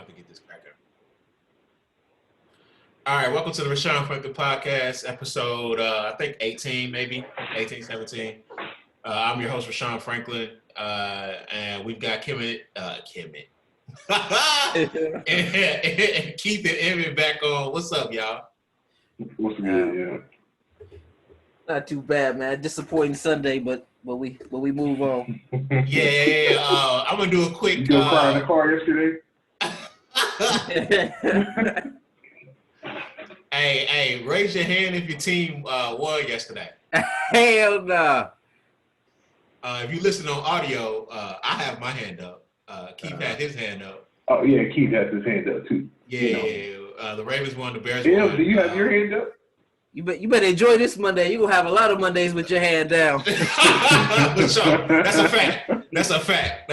to get this cracking. All right, welcome to the Rashawn Franklin podcast, episode, I think 18, maybe, 18, 17. I'm your host, Rashawn Franklin, and we've got Emmette. and Keith and Emmette back on. What's up, y'all? What's good, yeah? Not too bad, man. Disappointing Sunday, but we move on. Yeah. I'm gonna do a quick. You go cry in the car yesterday? Hey, raise your hand if your team won yesterday. Hell no. If you listen on audio, I have my hand up. Keith had his hand up. Oh yeah, Keith has his hand up too. Yeah. The Ravens won, the Bears Yeah, won. do you have your hand up? You better enjoy this Monday. You're gonna have a lot of Mondays with your hand down. That's a fact.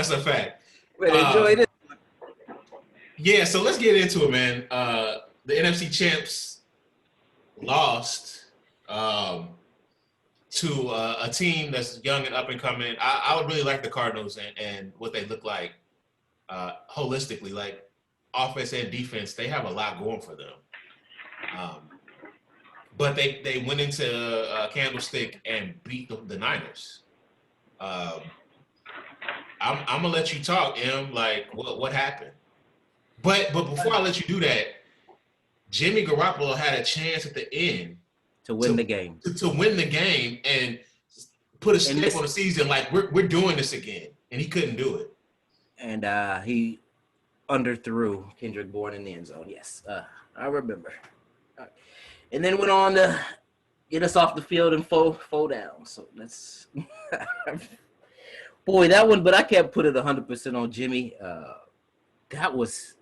Better enjoy this. Yeah, so let's get into it, man. The NFC champs lost to a team that's young and up and coming. I would really like the Cardinals and what they look like holistically, like offense and defense. They have a lot going for them. But they went into Candlestick and beat the Niners. I'm gonna let you talk, Em. Like, what happened? But before I let you do that, Jimmy Garoppolo had a chance at the end To win the game. To win the game and put a stamp on the season. Like we're doing this again, and he couldn't do it. And he underthrew Kendrick Bourne in the end zone. Yes, I remember. And then went on to get us off the field and fall down. So that's boy, that one. But I can't put it 100% on Jimmy. That was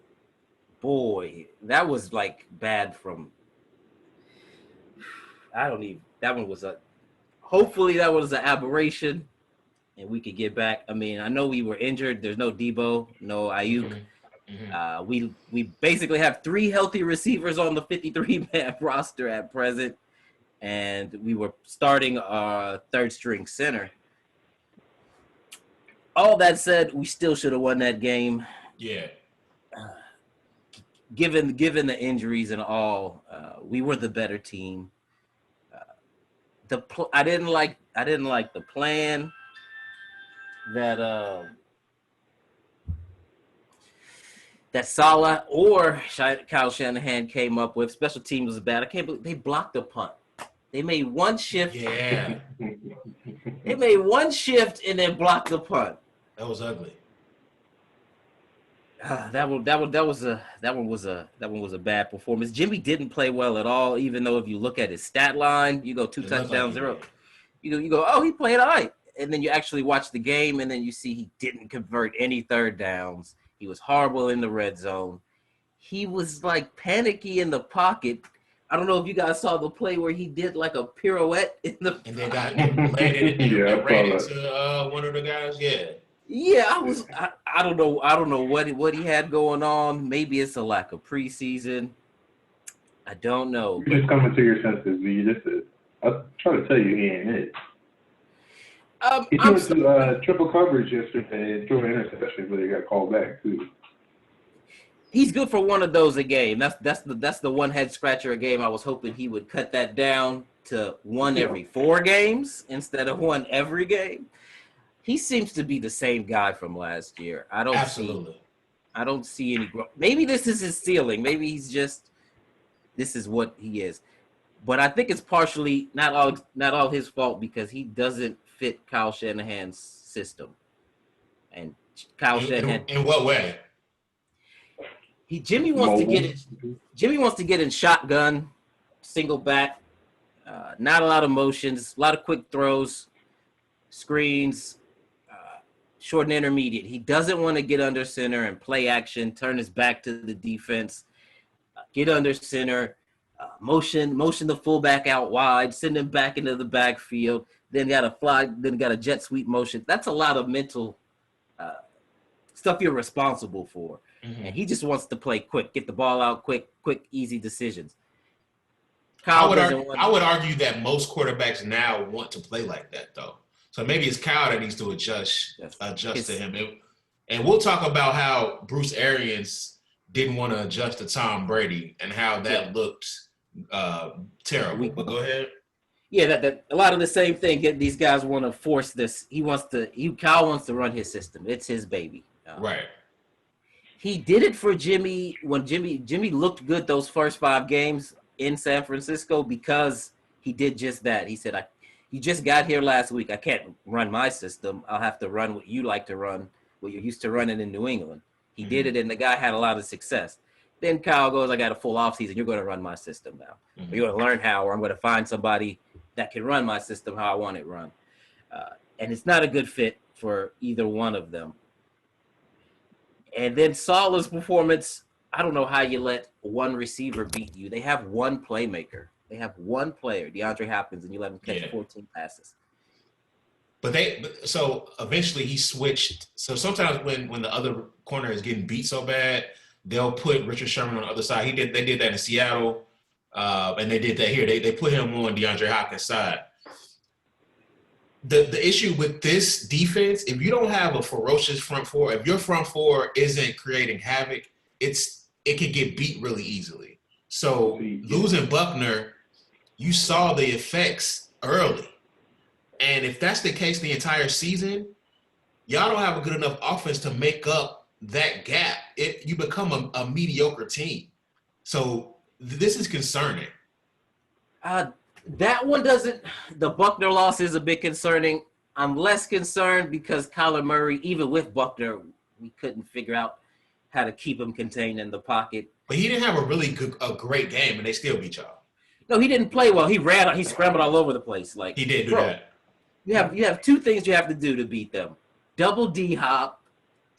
like bad from. That one was hopefully that was an aberration and we could get back. I mean, I know we were injured. There's no Debo, no Ayuk. Mm-hmm. We basically have 3 healthy receivers on the 53-man roster at present, and we were starting our third-string center. All that said, we still should have won that game. Yeah. Given the injuries and all, we were the better team. I didn't like the plan that Saleh or Kyle Shanahan came up with. Special teams was bad. I can't believe they blocked the punt. They made one shift. Yeah. They made one shift and then blocked the punt. That was ugly. That one was a bad performance. Jimmy didn't play well at all, even though if you look at his stat line, you go 2 touchdowns, 0. You go, oh, he played all right. And then you actually watch the game, and then you see he didn't convert any third downs. He was horrible in the red zone. He was like panicky in the pocket. I don't know if you guys saw the play where he did like a pirouette in the and then landed and ran into one of the guys. Yeah. Yeah, I don't know what he had going on. Maybe it's a lack of preseason. I don't know. You're just coming to your senses, B. I'm trying to tell you he ain't it. He threw into triple coverage yesterday and threw an interception, but he got called back too. He's good for one of those a game. That's the one head scratcher a game. I was hoping he would cut that down to one every 4 games instead of one every game. He seems to be the same guy from last year. I don't see any growth. Maybe this is his ceiling. Maybe he's just this is what he is. But I think it's partially not all his fault because he doesn't fit Kyle Shanahan's system. And Kyle Shanahan in what way? Jimmy wants to get in shotgun, single back, not a lot of motions, a lot of quick throws, screens. Short and intermediate. He doesn't want to get under center and play action, turn his back to the defense, get under center, motion the fullback out wide, send him back into the backfield, then got a jet sweep motion. That's a lot of mental stuff you're responsible for. Mm-hmm. And he just wants to play quick, get the ball out quick, easy decisions. I would argue that most quarterbacks now want to play like that, though. So maybe it's Kyle that needs to adjust to him. And we'll talk about how Bruce Arians didn't want to adjust to Tom Brady and how that looked terrible. But go ahead. Yeah, that a lot of the same thing. These guys want to force this. Kyle wants to run his system. It's his baby. Right. He did it for Jimmy when Jimmy looked good those first 5 games in San Francisco because he did just that. He said, you just got here last week. I can't run my system. I'll have to run what you like to run, what you're used to running in New England. He did it, and the guy had a lot of success. Then Kyle goes, I got a full offseason. You're going to run my system now. Or you're going to learn how, or I'm going to find somebody that can run my system how I want it run. And it's not a good fit for either one of them. And then Saleh's performance, I don't know how you let one receiver beat you. They have one playmaker. They have one player, DeAndre Hopkins, and you let him catch 14 passes. So eventually he switched. So sometimes when the other corner is getting beat so bad, they'll put Richard Sherman on the other side. They did that in Seattle, and they did that here. They put him on DeAndre Hopkins' side. The issue with this defense, if you don't have a ferocious front four, if your front four isn't creating havoc, it can get beat really easily. So losing Buckner, you saw the effects early. And if that's the case the entire season, y'all don't have a good enough offense to make up that gap. You become a mediocre team. So this is concerning. That one doesn't – the Buckner loss is a bit concerning. I'm less concerned because Kyler Murray, even with Buckner, we couldn't figure out how to keep him contained in the pocket. But he didn't have a great game, and they still beat y'all. No, he didn't play well. He scrambled all over the place. Like he did do that. You have 2 things you have to do to beat them: double D-hop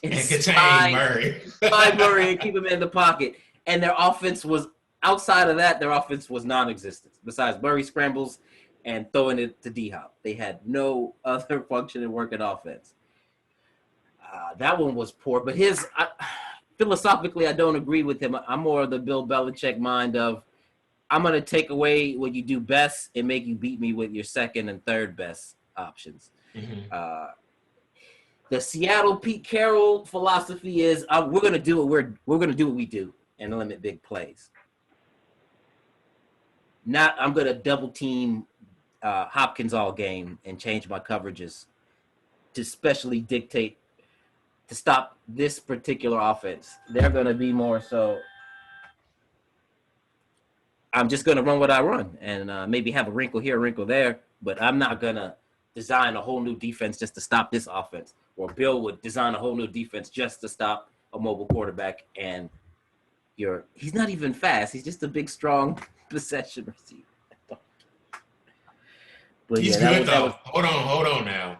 and contain Murray. Slide Murray and keep him in the pocket. And their offense was outside of that. Their offense was non-existent. Besides Murray scrambles and throwing it to D-hop, they had no other function in working offense. That one was poor. But philosophically, I don't agree with him. I'm more of the Bill Belichick mind of, I'm going to take away what you do best and make you beat me with your second and third best options. The Seattle Pete Carroll philosophy is we're going to do what we're going to do what we do and limit big plays. Not I'm going to double team Hopkins all game and change my coverages to specially dictate to stop this particular offense. They're going to be more so, I'm just going to run what I run and maybe have a wrinkle here, a wrinkle there, but I'm not going to design a whole new defense just to stop this offense. Or Bill would design a whole new defense just to stop a mobile quarterback, and he's not even fast. He's just a big, strong possession receiver. But he's good, though. Hold on now.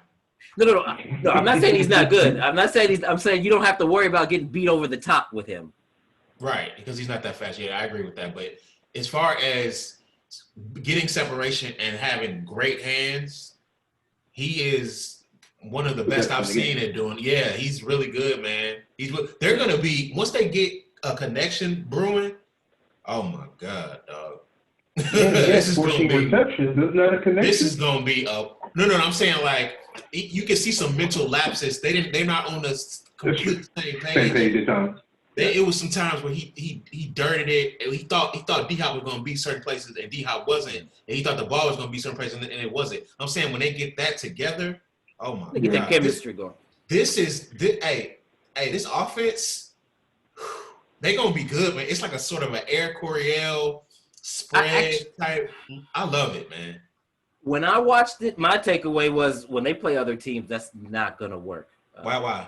No, I'm not saying he's not good. I'm saying you don't have to worry about getting beat over the top with him. Right, because he's not that fast. Yeah, I agree with that. But as far as getting separation and having great hands, he is one of the best I've seen it doing. Yeah, he's really good, man. They're going to be, once they get a connection brewing, oh, my God, dog. This is 14 receptions. That's not a connection. This is going to be no, I'm saying, like, you can see some mental lapses. They're not on the complete same page. Same page at times. It was some times where he dirted it. And he thought D-Hop was going to be certain places and D-Hop wasn't. And he thought the ball was going to be certain places and it wasn't. I'm saying when they get that together, oh my God. Get that chemistry going. This offense, they're going to be good, man. It's like a sort of an Air Coryell spread type. I love it, man. When I watched it, my takeaway was when they play other teams, that's not going to work. Why?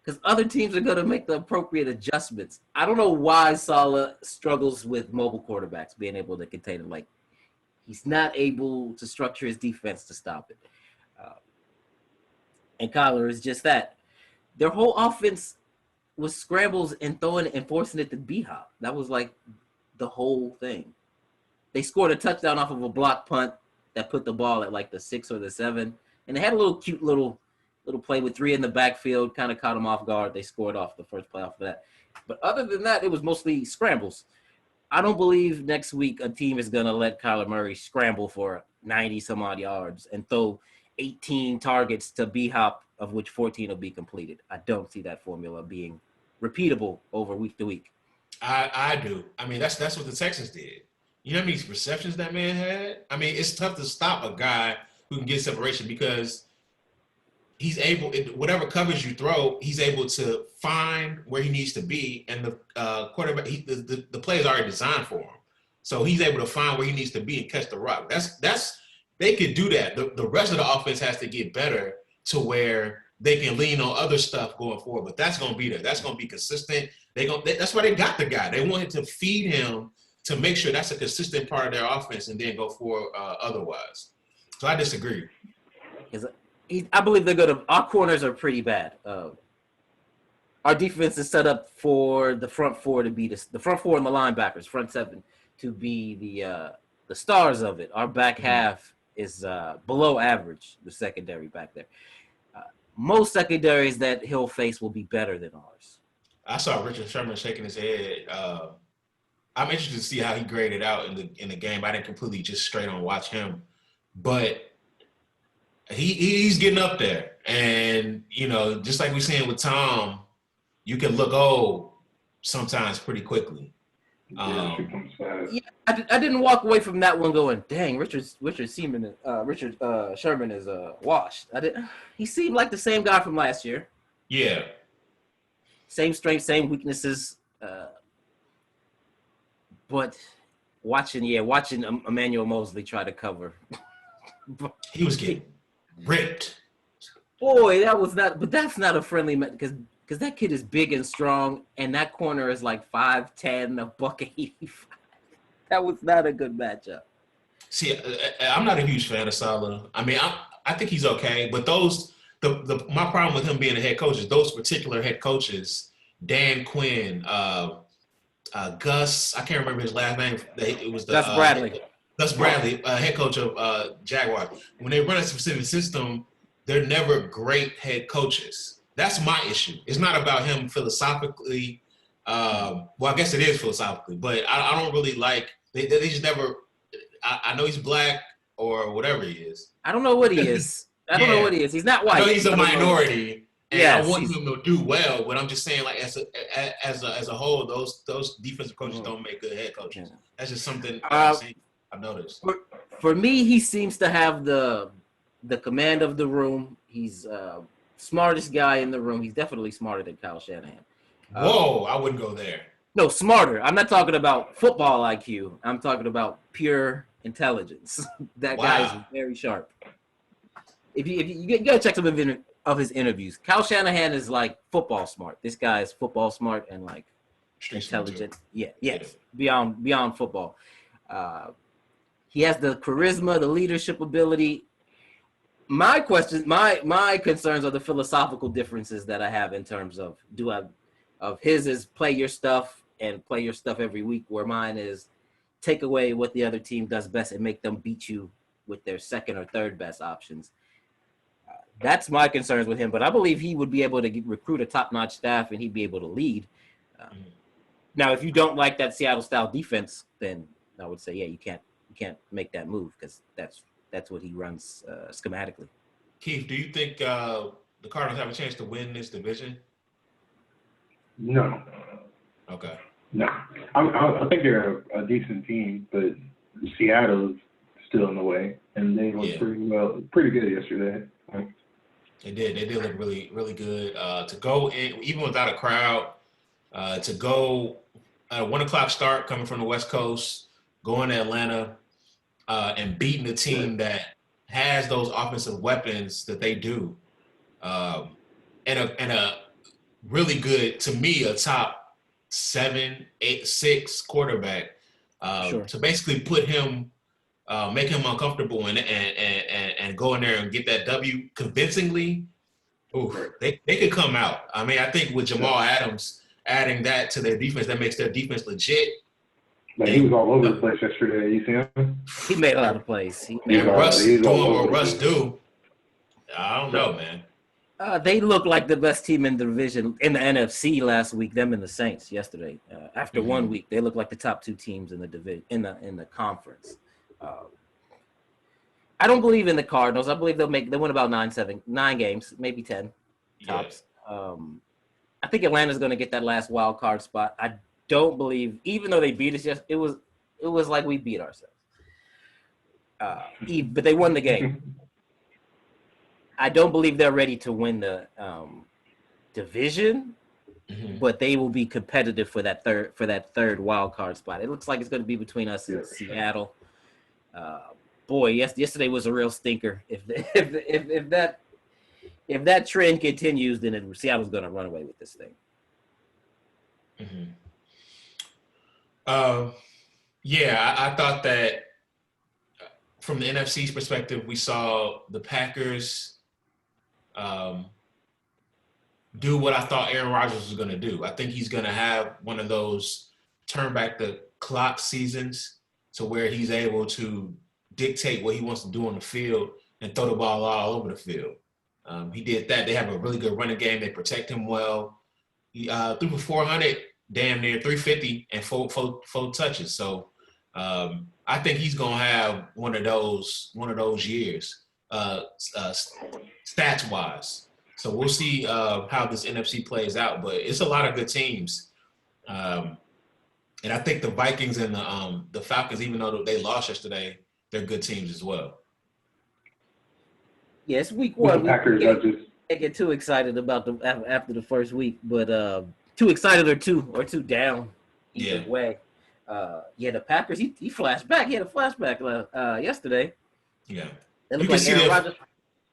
Because other teams are going to make the appropriate adjustments. I don't know why Saleh struggles with mobile quarterbacks, being able to contain him. Like, he's not able to structure his defense to stop it. And Kyler is just that. Their whole offense was scrambles and throwing it and forcing it to B-Hop. That was like the whole thing. They scored a touchdown off of a block punt that put the ball at like the 6 or the 7. And they had a little cute little play with 3 in the backfield, kind of caught them off guard. They scored off the first play off of that. But other than that, it was mostly scrambles. I don't believe next week a team is going to let Kyler Murray scramble for 90-some-odd yards and throw 18 targets to B-Hop, of which 14 will be completed. I don't see that formula being repeatable over week to week. I do. I mean, that's what the Texans did. You know how many receptions that man had? I mean, it's tough to stop a guy who can get separation because he's able, whatever coverage you throw, he's able to find where he needs to be, and the quarterback, the play is already designed for him. So he's able to find where he needs to be and catch the rock. That's they could do that. The rest of the offense has to get better to where they can lean on other stuff going forward. But that's going to be there. That's going to be consistent. That's why they got the guy. They wanted to feed him to make sure that's a consistent part of their offense and then go forward otherwise. So I disagree. I believe they're good. Our corners are pretty bad. Our defense is set up for the front four to be the front four and the linebackers, front seven, to be the stars of it. Our back half is below average, the secondary back there. Most secondaries that he'll face will be better than ours. I saw Richard Sherman shaking his head. I'm interested to see how he graded out in the game. I didn't completely just straight on watch him, but he's getting up there. And, you know, just like we're saying with Tom, you can look old sometimes pretty quickly. Yeah, I didn't walk away from that one going, dang, Richard Sherman is washed. He seemed like the same guy from last year. Yeah. Same strengths, same weaknesses. But watching Emmanuel Mosley try to cover. He was getting ripped. Boy, that's not a friendly because that kid is big and strong, and that corner is like 5'10", $185. That was not a good matchup. See, I'm not a huge fan of Saleh. I mean, I think he's okay, but my problem with him being a head coach is those particular head coaches, Dan Quinn, Gus, I can't remember his last name. It was Gus Bradley. Gus Bradley, head coach of Jaguar. When they run a specific system, they're never great head coaches. That's my issue. It's not about him philosophically. Well, I guess it is philosophically, but I don't really like. They just never. I know he's black or whatever he is. I don't know what he is. I don't know what he is. He's not white. I know he's a minority, and yes, I want him to do well. But I'm just saying, like as a whole, those defensive coaches don't make good head coaches. That's just something I've noticed. For me, he seems to have the command of the room. He's smartest guy in the room. He's definitely smarter than Kyle Shanahan. Whoa, I wouldn't go there. No, smarter. I'm not talking about football IQ. I'm talking about pure intelligence. That guy is very sharp. If you gotta check some of his interviews. Kyle Shanahan is like football smart. This guy is football smart and like intelligent. Yes. Beyond football. He has the charisma, the leadership ability. My concerns are the philosophical differences that I have in terms of his is play your stuff and play your stuff every week, where mine is take away what the other team does best and make them beat you with their second or third best options. That's my concerns with him, but I believe he would be able to recruit a top-notch staff and he'd be able to lead. Now, if you don't like that Seattle-style defense, then I would say, you can't make that move because that's what he runs schematically. Keith, do you think the Cardinals have a chance to win this division? No. Okay. No. I think they're a decent team, but Seattle's still in the way, and they looked pretty good yesterday. They did. They did look really, really good. To go in, even without a crowd, to go at a 1:00 start coming from the West Coast, going to Atlanta, and beating a team that has those offensive weapons that they do, and a really good, to me, a top 7, 8, 6 quarterback, to basically put him, make him uncomfortable and go in there and get that W convincingly. Ooh, they could come out. I mean, I think with Jamal Adams adding that to their defense, that makes their defense legit. Like he was all over the place yesterday. You see him? He made a lot of plays. Russ doing what Russ do. I don't know, man. They look like the best team in the division in the NFC last week. Them and the Saints yesterday. After 1 week, they look like the top 2 teams in the division in the conference. I don't believe in the Cardinals. I believe they'll win about 9 games, maybe 10 tops. I think Atlanta's going to get that last wild card spot. I don't believe, even though they beat us, it was like we beat ourselves. But they won the game. I don't believe they're ready to win the division, but they will be competitive for that third wild card spot. It looks like it's going to be between us and Seattle. Yesterday was a real stinker. If that trend continues, then Seattle's going to run away with this thing. I thought that from the NFC's perspective, we saw the Packers do what I thought Aaron Rodgers was going to do. I think he's going to have one of those turn back the clock seasons to where he's able to dictate what he wants to do on the field and throw the ball all over the field. He did that. They have a really good running game. They protect him well. He threw for 400, damn near 350, and four touches. So I think he's gonna have one of those years, stats wise. So we'll see how this NFC plays out. But it's a lot of good teams, and I think the Vikings and the Falcons, even though they lost yesterday, they're good teams as well. Yeah, it's week one. The Packers I get too excited about them after the first week, but too excited or too down either way. The Packers. He flashed back. He had a flashback yesterday. Yeah, it looked like Aaron Rodgers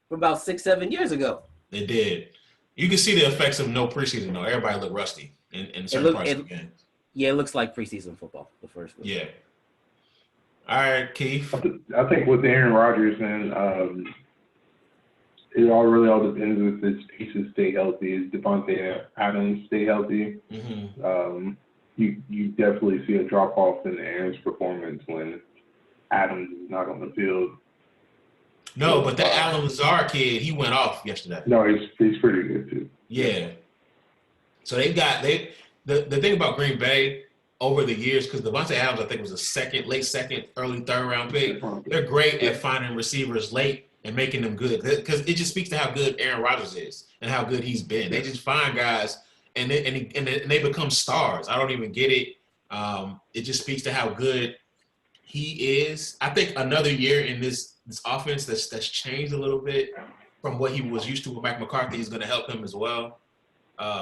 from about 6-7 years ago. It did. You can see the effects of no preseason though. Everybody looked rusty in certain parts of the game. Yeah, it looks like preseason football. The first week. Yeah. All right, Keith. I think with Aaron Rodgers, man, it all depends if his pieces stay healthy. Is Devontae Adams stay healthy? You definitely see a drop off in Aaron's performance when Adams is not on the field. No, but the Allen Lazard kid, he went off yesterday. No, he's pretty good too. Yeah. So the thing about Green Bay over the years, because Devontae Adams, I think, was a late second, early third round pick. They're great at finding receivers late and making them good, because it just speaks to how good Aaron Rodgers is and how good he's been. They just find guys and they become stars. I don't even get it. It just speaks to how good he is. I think another year in this offense that's changed a little bit from what he was used to with McCarthy is going to help him as well.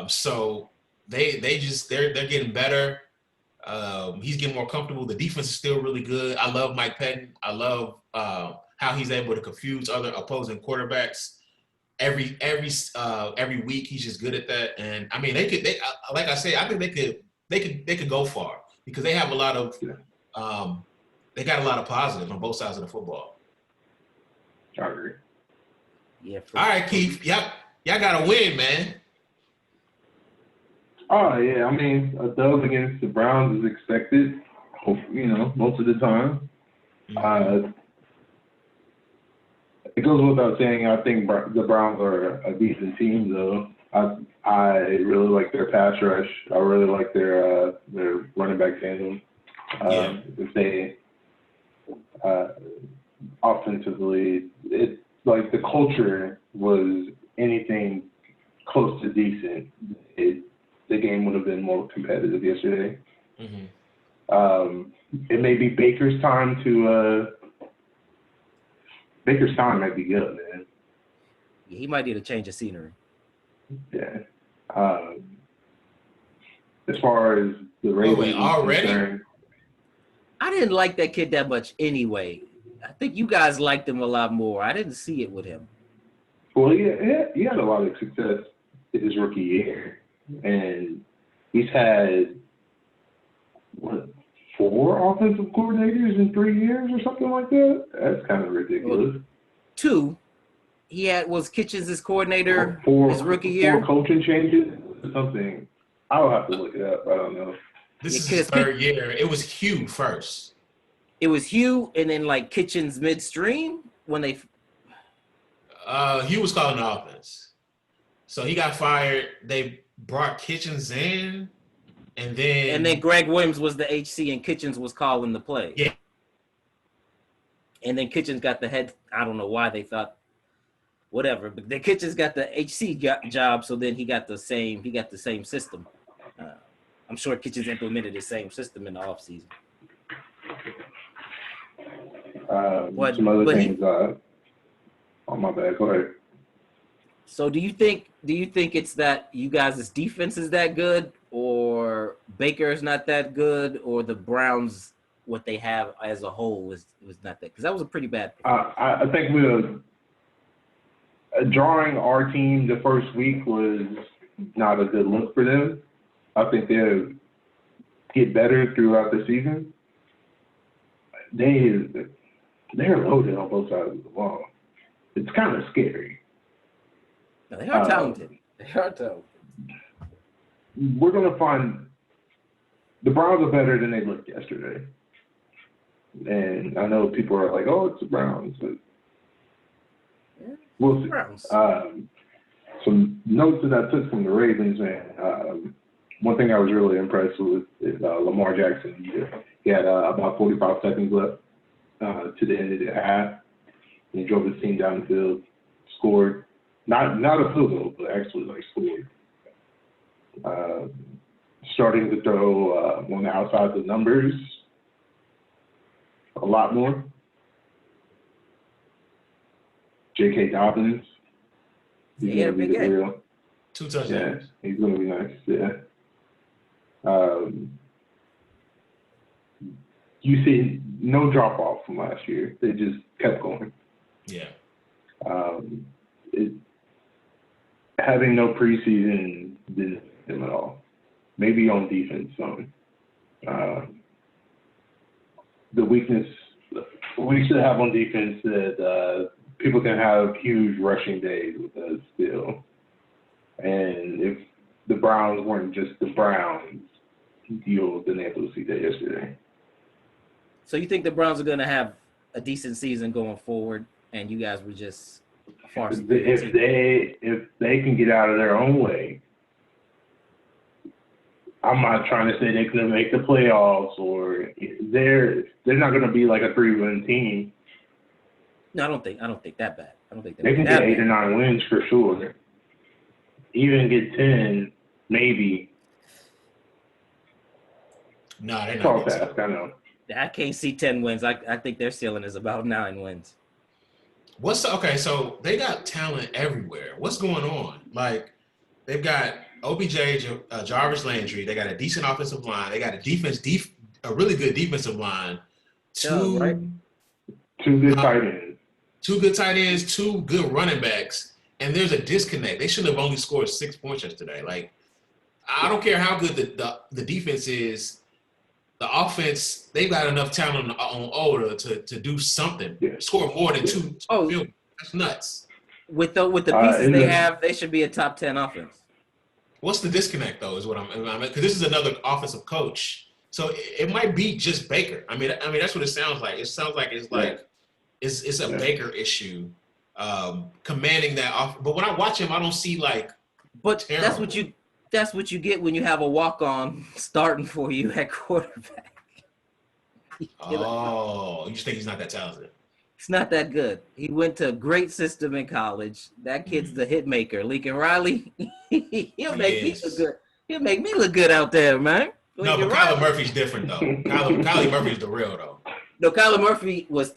So they're getting better. He's getting more comfortable. The defense is still really good. I love Mike Pettin. I love how he's able to confuse other opposing quarterbacks. Every week he's just good at that. And I mean, like I say, I think they could go far because they have a lot of they got a lot of positives on both sides of the football. I agree. Yeah. All right, Keith. Y'all got to win, man. Oh yeah, I mean, a dub against the Browns is expected. Most of the time. It goes without saying. I think the Browns are a decent team, though. I really like their pass rush. I really like their running back tandem. If they offensively, it's like the culture was anything close to decent. The game would have been more competitive yesterday. It may be Baker's time to. Baker's time might be good, man. Yeah, he might need a change of scenery. Yeah. As far as the Ravens already? concerned, I didn't like that kid that much anyway. I think you guys liked him a lot more. I didn't see it with him. Well, he had a lot of success in his rookie year. And he's had, 4 offensive coordinators in 3 years or something like that? That's kind of ridiculous. Well, 2. He was Kitchens' coordinator his rookie year. 4 coaching changes or something. I'll have to look it up. I don't know. This is his third year. It was Hugh first. It was Hugh and then like Kitchens midstream when they Hugh was calling the offense. So he got fired. They brought Kitchens in, and then Greg Williams was the HC and Kitchens was calling the play. Yeah. And then Kitchens got the head. I don't know why they thought whatever. But the Kitchens got the HC job, so then he got the same system. I'm sure Kitchens implemented the same system in the offseason. Some other things. Oh my bad. Go ahead. So do you think it's that you guys' defense is that good, or Baker is not that good, or the Browns what they have as a whole was not that? Because that was a pretty bad. I think drawing our team the first week was not a good look for them. I think they'll get better throughout the season. They're loaded on both sides of the ball. It's kind of scary. No, they are talented. They are talented. We're going to find the Browns are better than they looked yesterday. And I know people are like, oh, it's the Browns. But we'll see. Browns. Some notes that I took from the Ravens, man. One thing I was really impressed with is Lamar Jackson. He had about 45 seconds left to the end of the half. He drove his team down the field, scored. Not a field goal, but actually scored. Starting to throw on the outside the numbers a lot more. J.K. Dobbins. He's going to be the real. 2 touchdowns. Yeah, he's going to be nice. Yeah. You see no drop off from last year. They just kept going. Yeah. Having no preseason didn't hurt them at all. Maybe on defense some. The weakness we should have on defense that people can have huge rushing days with us still. And if the Browns weren't just the Browns, you would have been able to see that yesterday. So you think the Browns are going to have a decent season going forward, and you guys were just far superior? If they can get out of their own way, I'm not trying to say they're going to make the playoffs, or they're not going to be like a 3-win team. No, I don't think that bad. I don't think they can get 8 or 9 wins for sure. Even get 10, maybe. No, they're It's not. all fast, I know. I can't see 10 wins. I think their ceiling is about 9 wins. Okay, so they got talent everywhere. What's going on? Like, they've got OBJ, Jarvis Landry. They got a decent offensive line. They got a really good defensive line. Two good tight ends. 2 good tight ends, 2 good running backs, and there's a disconnect. They should have only scored 6 points yesterday. Like, I don't care how good the defense is. The offense, they've got enough talent on order to do something. Yeah. Score more than 2 field. That's nuts. With the pieces they have, they should be a top 10 offense. What's the disconnect though? Is what I'm because this is another offensive coach, so it might be just Baker. I mean that's what it sounds like. It sounds like it's a Baker issue, commanding that off. But when I watch him, I don't see like. But terrible. That's what you get when you have a walk-on starting for you at quarterback. Oh, you just think he's not that talented? He's not that good. He went to a great system in college. That kid's the hit maker. Lincoln Riley, he'll make me look good. He'll make me look good out there, man. Lincoln but Kyler Murphy's different though. Kyler Murphy's the real though. No, Kyler Murphy was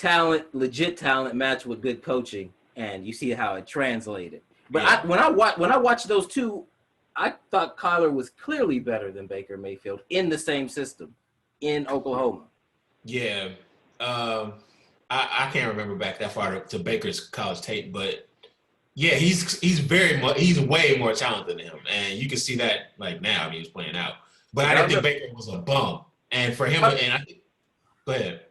legit talent matched with good coaching, and you see how it translated. But when I watched those two, I thought Kyler was clearly better than Baker Mayfield in the same system in Oklahoma. Yeah. I can't remember back that far to Baker's college tape, but yeah, he's way more talented than him. And you can see that like now he was playing out. But I didn't think Baker was a bum. And for him, go ahead.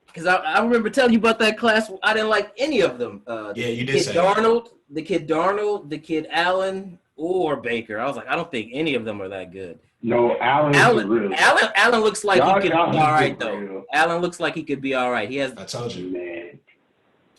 Because I remember telling you about that class. I didn't like any of them. You did say the kid Darnold, the kid Allen, or Baker. I was like, I don't think any of them are that good. No, Allen looks like he could be all right, though. Allen looks like he could be all right. I told you, man.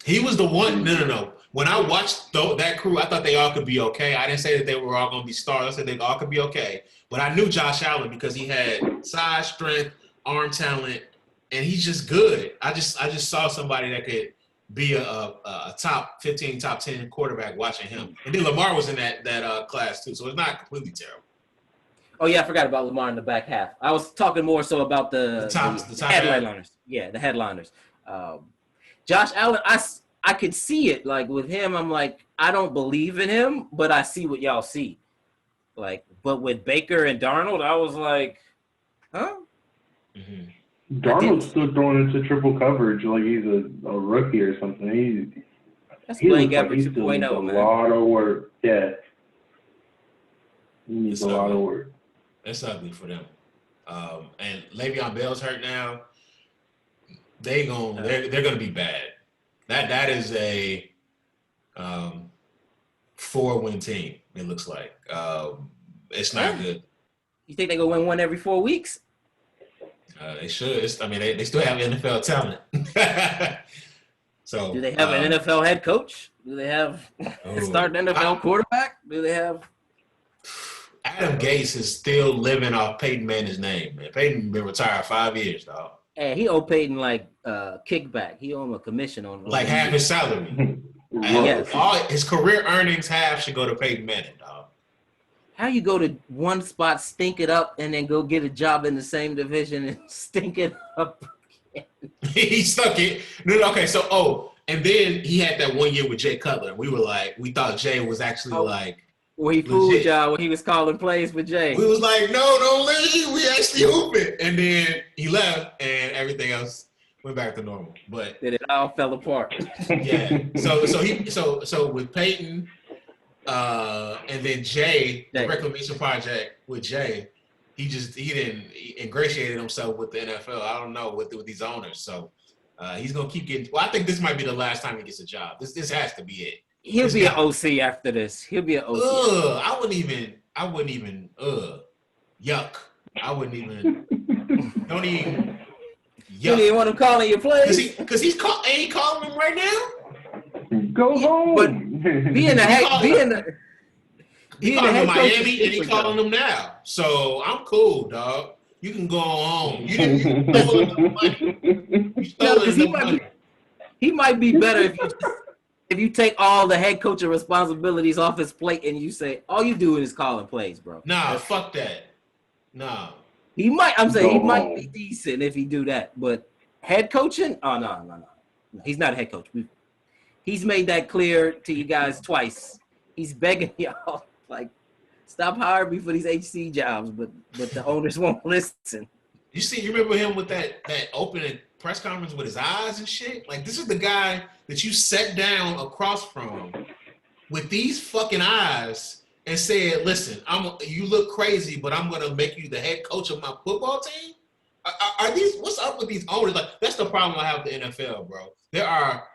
He was the one. No. When I watched that crew, I thought they all could be okay. I didn't say that they were all going to be stars. I said they all could be okay. But I knew Josh Allen because he had size, strength, arm talent, and he's just good. I just saw somebody that could be a top 15, top 10 quarterback watching him. And then Lamar was in that class too, so it's not completely terrible. Oh yeah, I forgot about Lamar in the back half. I was talking more so about the top headliners. Yeah, the headliners. Josh Allen, I could see it. Like with him, I'm like, I don't believe in him, but I see what y'all see. Like, but with Baker and Darnold, I was like, huh? Mm-hmm. Darnold's still throwing into triple coverage like he's a rookie or something. That's he playing looks like average he's doing 2.0, man. a lot of work. Yeah. He needs a lot of work. It's ugly for them. And Le'Veon Bell's hurt now. They're gonna be bad. That is a 4-win team. It looks like it's not good. You think they go win one every 4 weeks? They should. They still have NFL talent. So do they have an NFL head coach? Do they have a starting NFL quarterback? Do they have? Adam Gase is still living off Peyton Manning's name, man. Peyton been retired 5 years, dog. And he owed Peyton like kickback. He owed him a commission on like half his salary. Yes. All his career earnings half should go to Peyton Manning, dog. How you go to one spot, stink it up, and then go get a job in the same division and stink it up again? He stuck it. No, okay, so and then he had that 1 year with Jay Cutler. We thought Jay was actually Well, he fooled y'all when he was calling plays for Jay. We was like, no, don't leave. We actually hooping. And then he left, and everything else went back to normal. But then it all fell apart. Yeah. So with Peyton, and then Jay, the reclamation project with Jay, he didn't ingratiated himself with the NFL. I don't know with these owners. So he's gonna keep getting. Well, I think this might be the last time he gets a job. This has to be it. He'll be an OC after this. He'll be an OC. I wouldn't even. Yuck. I wouldn't even. Don't even. Yuck. You don't even want him calling your plays? Because ain't he calling them right now? Go home. But being a head he calling them Miami and he calling them now. So I'm cool, dog. You can go home. You didn't stole the money. He might be better if you take all the head coaching responsibilities off his plate and you say all you do is calling plays, bro. Nah, fuck that. Nah. He might be decent if he do that, but head coaching? Oh no. He's not a head coach. He's made that clear to you guys twice. He's begging y'all like stop hiring me for these HC jobs, but the owners won't listen. You remember him with that opening press conference with his eyes and shit? Like, this is the guy that you sat down across from with these fucking eyes and said, listen, you look crazy, but I'm going to make you the head coach of my football team? What's up with these owners? Like, that's the problem I have with the NFL, bro. There are,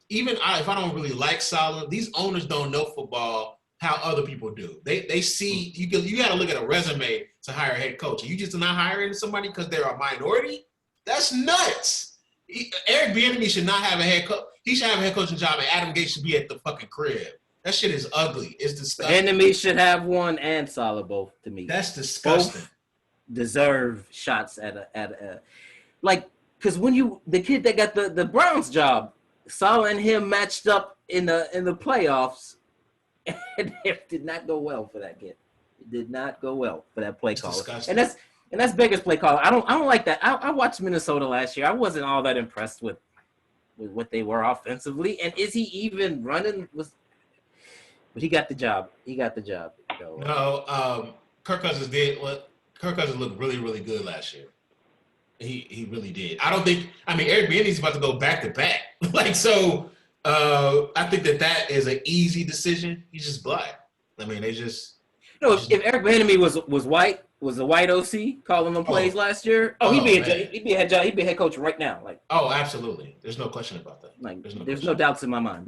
if I don't really like Saleh, these owners don't know football how other people do. They see, you got to look at a resume to hire a head coach. You just not hiring somebody because they're a minority? That's nuts. Eric Bieniemy should not have a head coach. He should have a head coaching job, and Adam Gase should be at the fucking crib. That shit is ugly. It's disgusting. Enemy should have one and Saleh both to me. That's disgusting. Both deserve shots at a like because when the kid that got the Browns job, Saleh and him matched up in the playoffs, and it did not go well for that kid. It did not go well for that play caller. And that's Baker's play caller. I don't like that. I watched Minnesota last year. I wasn't all that impressed with what they were offensively. And is he even running? But he got the job. So, no, Kirk Cousins did what Kirk Cousins looked really, really good last year. He really did. Eric Bieniemy's about to go back to back. I think that is an easy decision. He's just black. They just. If Eric Bieniemy was white, was a white OC calling them plays last year, he'd be a head coach right now. Absolutely. There's no question about that. There's no doubts in my mind.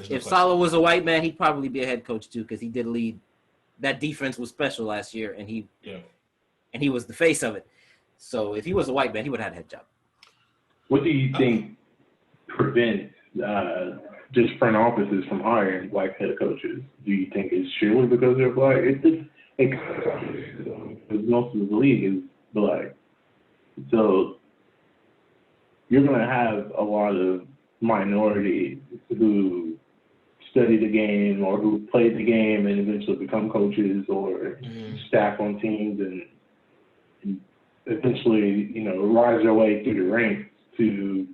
If Saleh was a white man, he'd probably be a head coach too, because he did lead. That defense was special last year, and he was the face of it. So if he was a white man, he would have had a head job. What do you think prevents just front offices from hiring black head coaches? Do you think it's surely because they're black? Because most of the league is black. So you're going to have a lot of minorities who study the game or who play the game and eventually become coaches or staff on teams and eventually, rise their way through the ranks to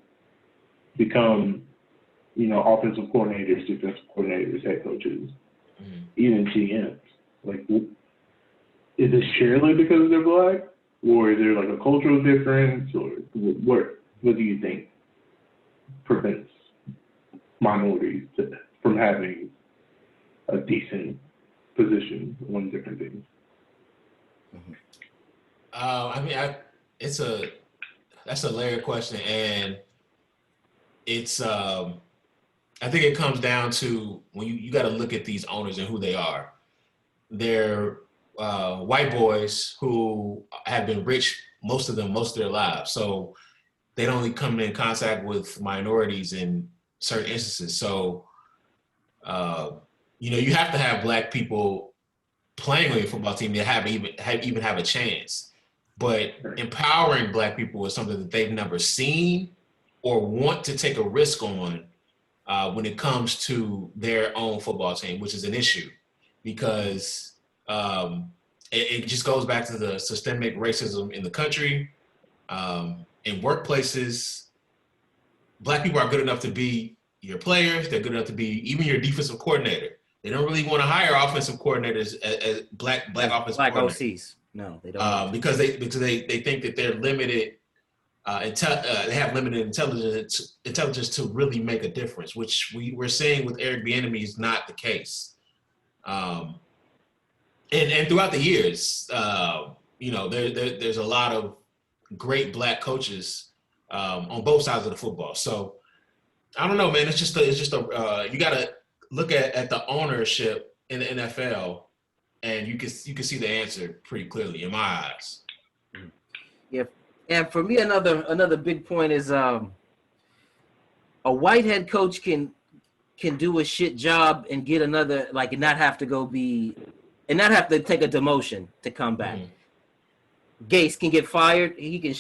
become, offensive coordinators, defensive coordinators, head coaches, even GMs. Like, is it surely because they're black? Or is there like a cultural difference? Or what do you think prevents minorities from having a decent position on different things? That's a layered question, and it's I think it comes down to when you got to look at these owners and who they are. They're white boys who have been rich, most of their lives, so they don't really come in contact with minorities in certain instances. So you have to have black people playing on your football team to even have a chance. But empowering black people is something that they've never seen or want to take a risk on when it comes to their own football team, which is an issue because it just goes back to the systemic racism in the country. In workplaces, black people are good enough to be your players. They're good enough to be even your defensive coordinator. They don't really want to hire offensive coordinators as black offensive coordinators. OCs. No, they don't. Because they think that they're limited. They have limited intelligence to really make a difference, which we're seeing with Eric Bieniemy is not the case. And throughout the years, there's a lot of great black coaches on both sides of the football. So I don't know, man. It's just you got to look at the ownership in the NFL, and you can see the answer pretty clearly in my eyes. Yeah, and for me, another big point is a white head coach can do a shit job and get another and not have to not have to take a demotion to come back. Gase can get fired. He can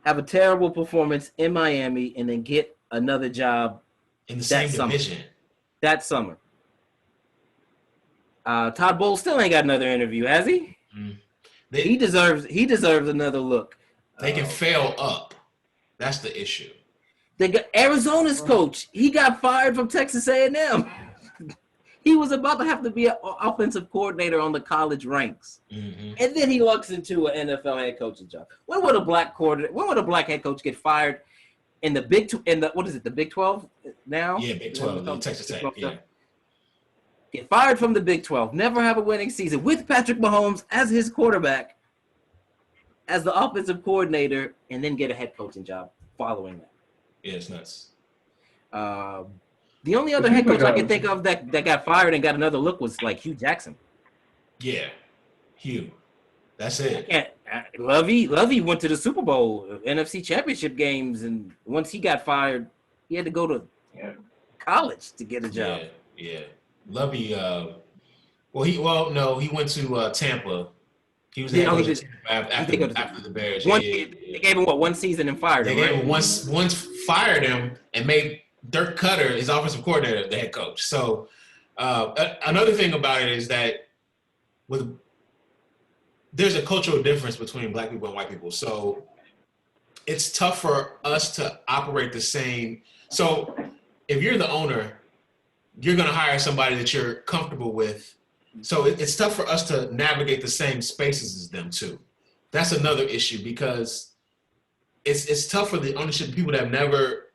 have a terrible performance in Miami and then get another job in the same division that summer. Todd Bowles still ain't got another interview, has he? He deserves another look. They can fail up. That's the issue. They got Arizona's coach. He got fired from Texas A&M. He was about to have to be an offensive coordinator on the college ranks, and then he looks into an NFL head coaching job. When would a black head coach get fired in the Big the Big 12 now? Yeah, Big 12, Texas Tech. Yeah. Get fired from the Big 12, never have a winning season with Patrick Mahomes as his quarterback, as the offensive coordinator, and then get a head coaching job following that. Yeah, it's nuts. The only other head coach I can think of that got fired and got another look was Hugh Jackson. Yeah, Hugh. That's it. Lovey went to the Super Bowl, NFC Championship games, and once he got fired, he had to go to college to get a job. Yeah. Lovey, he went to Tampa. He was there after the Bears. They gave him one season and fired him. They gave him once fired him and made Dirk Cutter his offensive coordinator, the head coach. So another thing about it is that there's a cultural difference between black people and white people. So it's tough for us to operate the same. So if you're the owner, you're going to hire somebody that you're comfortable with. So it's tough for us to navigate the same spaces as them too. That's another issue because it's tough for the ownership people that have never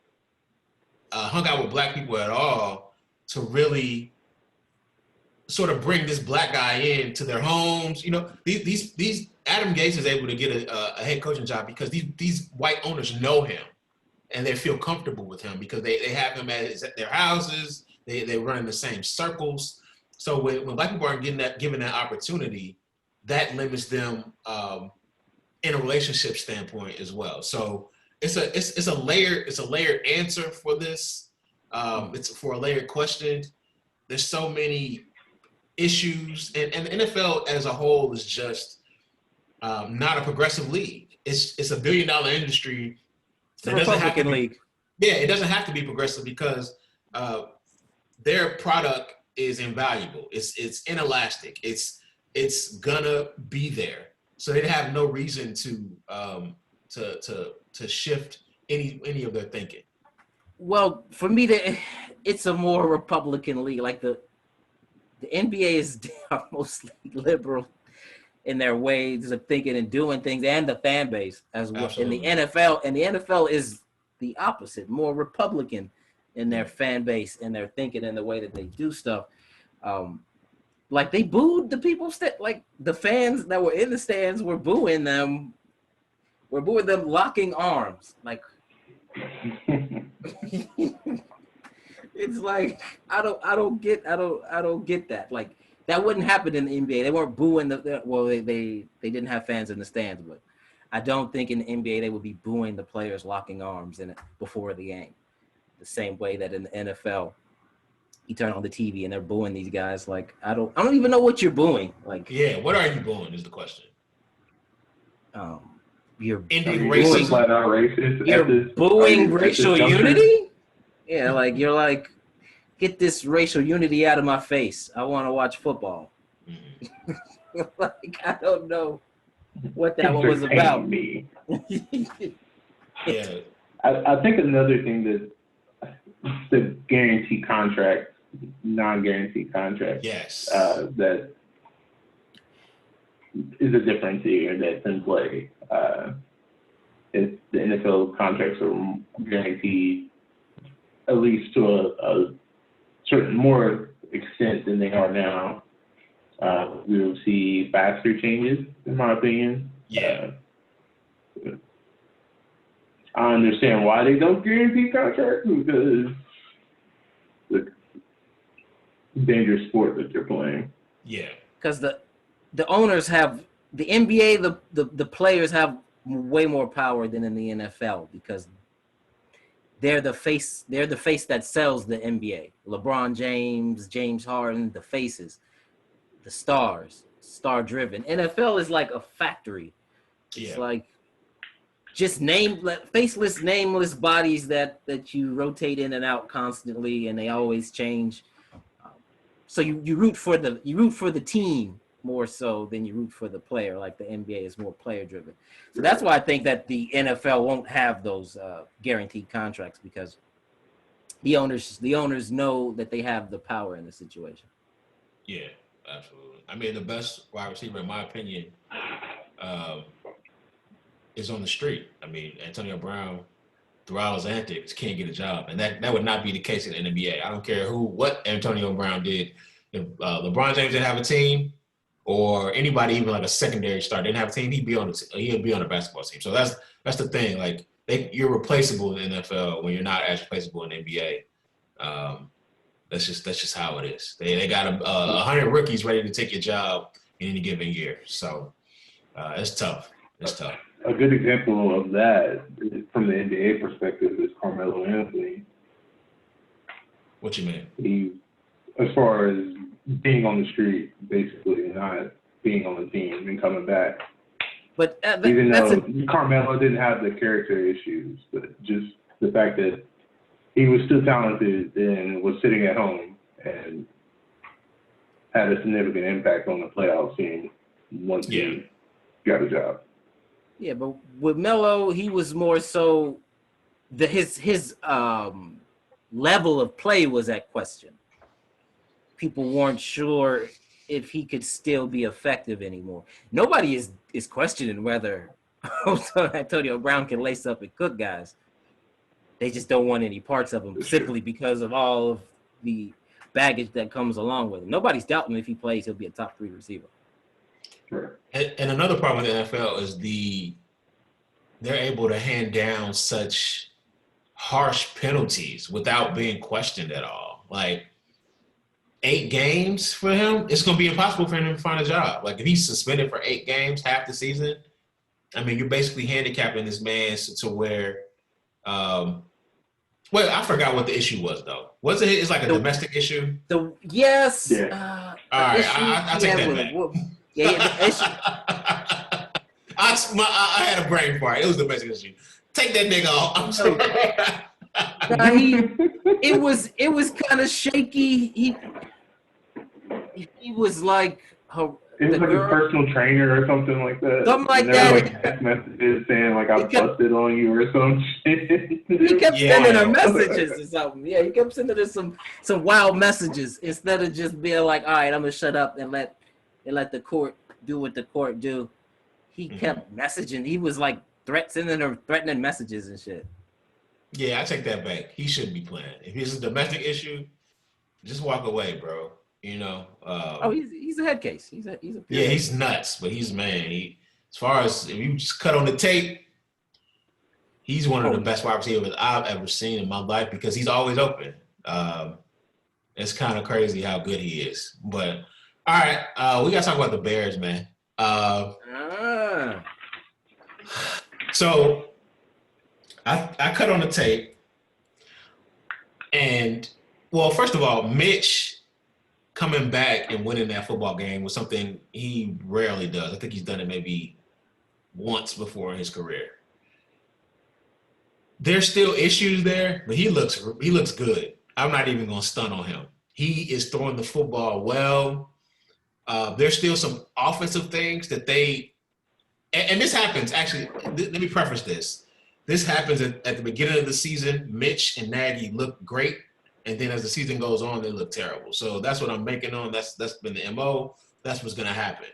hung out with black people at all to really sort of bring this black guy into their homes. These Adam Gase is able to get a head coaching job because these white owners know him and they feel comfortable with him because they have him at their houses. They run in the same circles. So when black people aren't given that opportunity, that limits them in a relationship standpoint as well. So it's a layered answer for this. It's for a layered question. There's so many issues, and the NFL as a whole is just not a progressive league. It's $1 billion industry It's a Republican league. Yeah, it doesn't have to be progressive because their product is invaluable. It's inelastic. It's gonna be there. So they have no reason to shift any of their thinking. Well, for me, it's a more Republican league. Like the NBA is mostly liberal in their ways of thinking and doing things, and the fan base as well. Absolutely. In the NFL is the opposite, more Republican in their fan base and their thinking and the way that they do stuff. Like they booed the people, like the fans that were in the stands were booing them. We're booing them locking arms. Like it's like I don't get that. Like that wouldn't happen in the NBA. They weren't booing they didn't have fans in the stands, but I don't think in the NBA they would be booing the players locking arms before the game. The same way that in the NFL, you turn on the TV and they're booing these guys. Like I don't even know what you're booing. Like what are you booing is the question. You're ending racism. Flat out racist. You're booing racial unity? Yeah, like you're like, get this racial unity out of my face. I want to watch football. Mm-hmm. Like I don't know what that one was about. Me. Yeah. I think another thing that the guaranteed contract, non-guaranteed contract, yes, that is a differentiator that's in play. If the NFL contracts are guaranteed, at least to a certain more extent than they are now, we will see faster changes, in my opinion. Yeah. I understand why they don't guarantee contracts because the dangerous sport that they're playing. Yeah. Because the owners have the NBA, the players have way more power than in the NFL because they're the face that sells the NBA. LeBron James, James Harden, the faces, the stars, star driven. NFL is like a factory. It's like just faceless, nameless bodies that you rotate in and out constantly, and they always change. So you root for the team more so than you root for the player. Like the NBA is more player driven. So that's why I think that the NFL won't have those guaranteed contracts because the owners know that they have the power in the situation. Yeah, absolutely. I mean, the best wide receiver, in my opinion, is on the street. I mean, Antonio Brown, through all his antics, can't get a job. And that would not be the case in the NBA. I don't care what Antonio Brown did. If LeBron James didn't have a team or anybody, even like a secondary star, didn't have a team, he'd be on a basketball team. So that's the thing. Like you're replaceable in the NFL when you're not as replaceable in the NBA. That's just how it is. They got 100 rookies ready to take your job in any given year. So it's tough. It's tough. A good example of that from the NBA perspective is Carmelo Anthony. What you mean? He, as far as being on the street, basically, not being on the team and coming back. But even though Carmelo didn't have the character issues, but just the fact that he was still talented and was sitting at home and had a significant impact on the playoff scene once he got a job. Yeah, but with Melo, he was more so his level of play was at question. People weren't sure if he could still be effective anymore. Nobody is questioning whether Antonio Brown can lace up and cook guys. They just don't want any parts of him simply because of all of the baggage that comes along with him. Nobody's doubting if he plays, he'll be a top 3 receiver. And another problem with the NFL is they're able to hand down such harsh penalties without being questioned at all. Like 8 games for him, it's going to be impossible for him to find a job. Like if he's suspended for 8 games, half the season, I mean, you're basically handicapping this man to where, I forgot what the issue was though. Was it? It's like a domestic issue. Yes. Yeah. All right, I'll take that back. The issue. I had a brain fart. It was the domestic issue. Take that nigga off. I'm No. sorry. It was kind of shaky. He was like It was the like girl, a personal trainer or something like that. Something like and there that. was like text messages saying like I busted on you or some shit. He kept Yeah. sending her messages or something. Yeah, he kept sending her some wild messages instead of just being like, all right, I'm gonna shut up and let the court do what the court do. He kept messaging. He was like sending her threatening messages and shit. Yeah, I take that back. He shouldn't be playing. If it's a domestic issue, just walk away, bro. You know. He's a head case. He's a yeah, he's nuts, but he's man. As far as if you just cut on the tape, he's one of the best wide receivers I've ever seen in my life because he's always open. It's kind of crazy how good he is. But all right, we gotta talk about the Bears, man. So I cut on the tape, and well, first of all, Mitch coming back and winning that football game was something he rarely does. I think he's done it maybe once before in his career. There's still issues there, but he looks good. I'm not even gonna stunt on him. He is throwing the football well. There's still some offensive things that and this happens actually. Let me preface this. This happens at the beginning of the season. Mitch and Nagy look great, and then as the season goes on, they look terrible. So that's what I'm banking on. That's been the MO. That's what's gonna happen.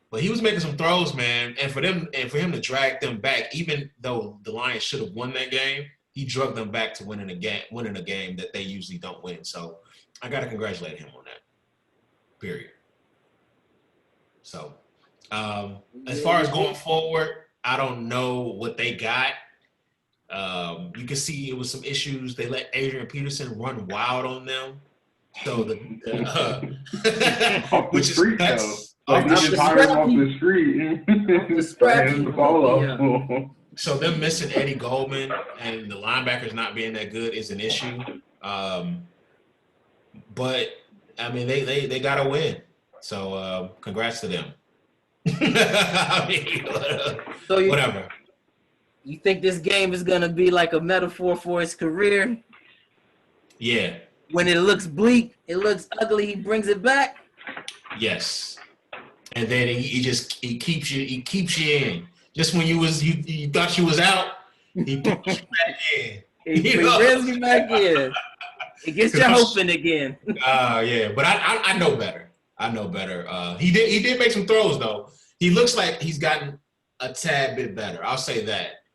But he was making some throws, man, and for him to drag them back, even though the Lions should have won that game, he drug them back to winning a game that they usually don't win. So I gotta congratulate him on that. Period. So as far as going forward, I don't know what they got. You can see it was some issues. They let Adrian Peterson run wild on them. So which is nuts. Like he just hired him off the street. So them missing Eddie Goldman and the linebackers not being that good is an issue. But I mean they gotta win. So congrats to them. I mean, whatever. You think this game is gonna be like a metaphor for his career? Yeah. When it looks bleak, it looks ugly, he brings it back. Yes. And then he keeps you in. Just when you thought you was out, he puts you back in. He brings you back in. It gets you hoping again. Yeah, but I know better. I know better. He did make some throws though. He looks like he's gotten a tad bit better. I'll say that.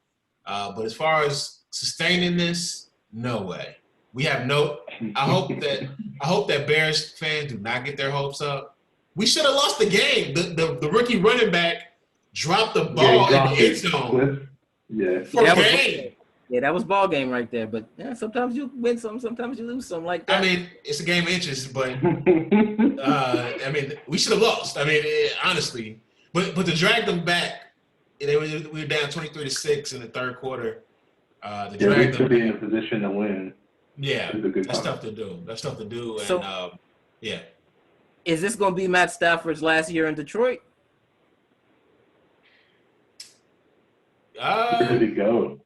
But as far as sustaining this, no way. We have no. I hope that Bears fans do not get their hopes up. We should have lost the game. The rookie running back dropped the ball in the end zone. Yeah. That was ball game right there. But yeah, sometimes you win some, sometimes you lose some like that. I mean, it's a game of inches, but I mean, we should have lost. I mean, honestly, but to drag them back, we were down 23-6 in the third quarter. To drag them be in a position to win. Yeah, that's tough to do. That's tough to do. And so, yeah. Is this going to be Matt Stafford's last year in Detroit? Where did it go?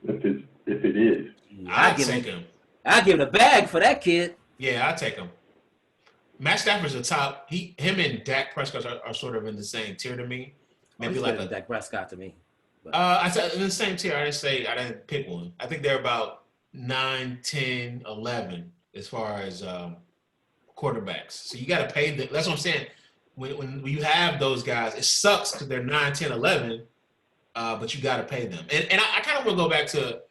If it is, I'd take him. I'd give it a bag for that kid. Yeah, I'd take him. Matt Stafford's a top. Him and Dak Prescott are sort of in the same tier to me. Maybe like a Dak Prescott to me. I said in the same tier. I didn't pick one. I think they're about 9, 10, 11 as far as quarterbacks. So you got to pay them. That's what I'm saying. When you have those guys, it sucks because they're 9, 10, 11, but you got to pay them. And I kind of want to go back to.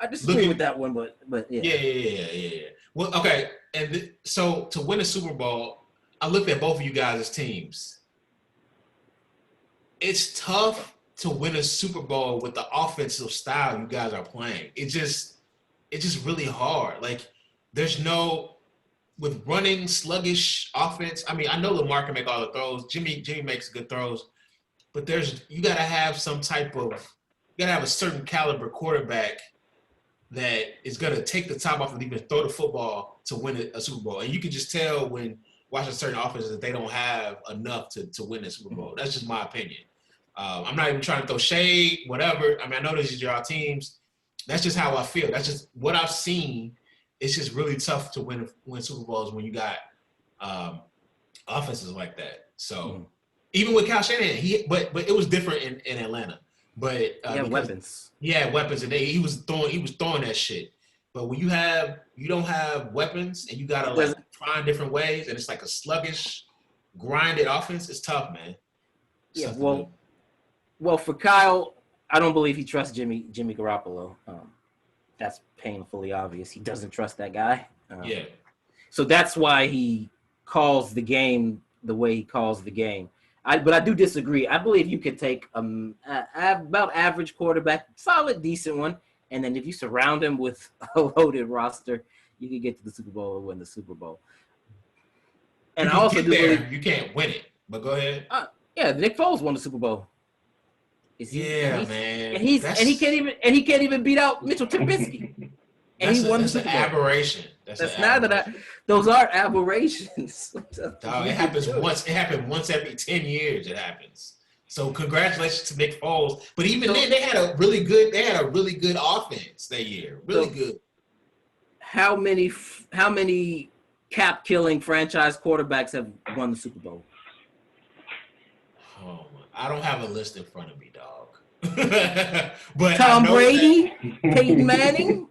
I disagree with that one, but yeah. Yeah. Well, okay. And so to win a Super Bowl, I looked at both of you guys as teams. It's tough to win a Super Bowl with the offensive style you guys are playing. It's just really hard. Like there's no with running sluggish offense. I mean, I know Lamar can make all the throws. Jimmy makes good throws, but you got to have a certain caliber quarterback that is going to take the top off and even throw the football to win a Super Bowl. And you can just tell when watching certain offenses that they don't have enough to win a Super Bowl. That's just my opinion. I'm not even trying to throw shade, whatever. I mean, I know this is y'all teams. That's just how I feel. That's just what I've seen. It's just really tough to win Super Bowls when you got offenses like that. So even with Kyle Shanahan, but it was different in Atlanta. But weapons. Yeah, weapons, and he was throwing that shit. But when you don't have weapons, and you gotta like find different ways, and it's like a sluggish, grinded offense. It's tough, man. It's tough well, for Kyle, I don't believe he trusts Jimmy Garoppolo. That's painfully obvious. He doesn't trust that guy. So that's why he calls the game the way he calls the game. But I do disagree. I believe you could take about average quarterback, solid, decent one, and then if you surround him with a loaded roster, you can get to the Super Bowl or win the Super Bowl. And I also do believe you can't win it. But go ahead. Nick Foles won the Super Bowl. Man. And he can't even beat out Mitchell Trubisky. And he won the Super Bowl. That's an aberration. Those are aberrations. Dog, it happens once. It happened once every 10 years. It happens. So congratulations to Nick Foles. But even then, they had a really good offense that year. Really good. How many cap-killing franchise quarterbacks have won the Super Bowl? Oh, I don't have a list in front of me, dog. But Tom Brady, Peyton Manning,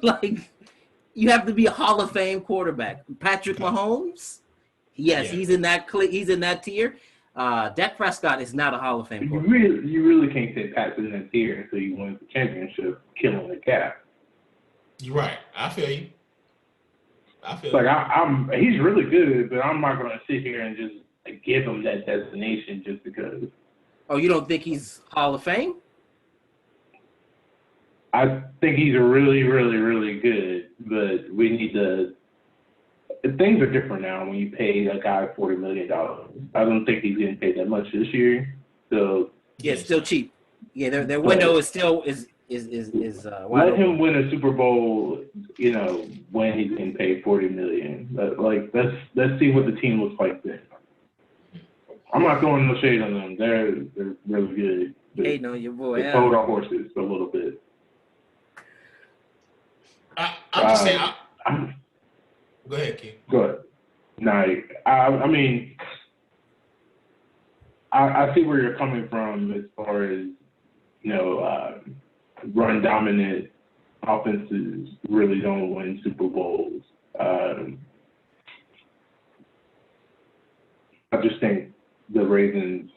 like. You have to be a Hall of Fame quarterback. Patrick Mahomes, he's in that tier. Dak Prescott is not a Hall of Fame quarterback. You really can't say Pat's in that tier until you win the championship, killing the cap. You're right. I feel you. He's really good, but I'm not going to sit here and just give him that designation just because. Oh, you don't think he's Hall of Fame? I think he's really, really, really good, but we need to. Things are different now when you pay a guy $40 million. I don't think he's getting paid that much this year. So it's still cheap. Yeah, their window is still is wide let open. him win a Super Bowl. When he's getting paid $40 million. But let's see what the team looks like then. I'm not throwing no shade on them. They're really good. Hey, no, your boy. They hold our horses a little bit. I'm just saying. Go ahead, Keith. Go ahead. No, I mean, I see where you're coming from as far as run dominant offenses really don't win Super Bowls. I just think the Ravens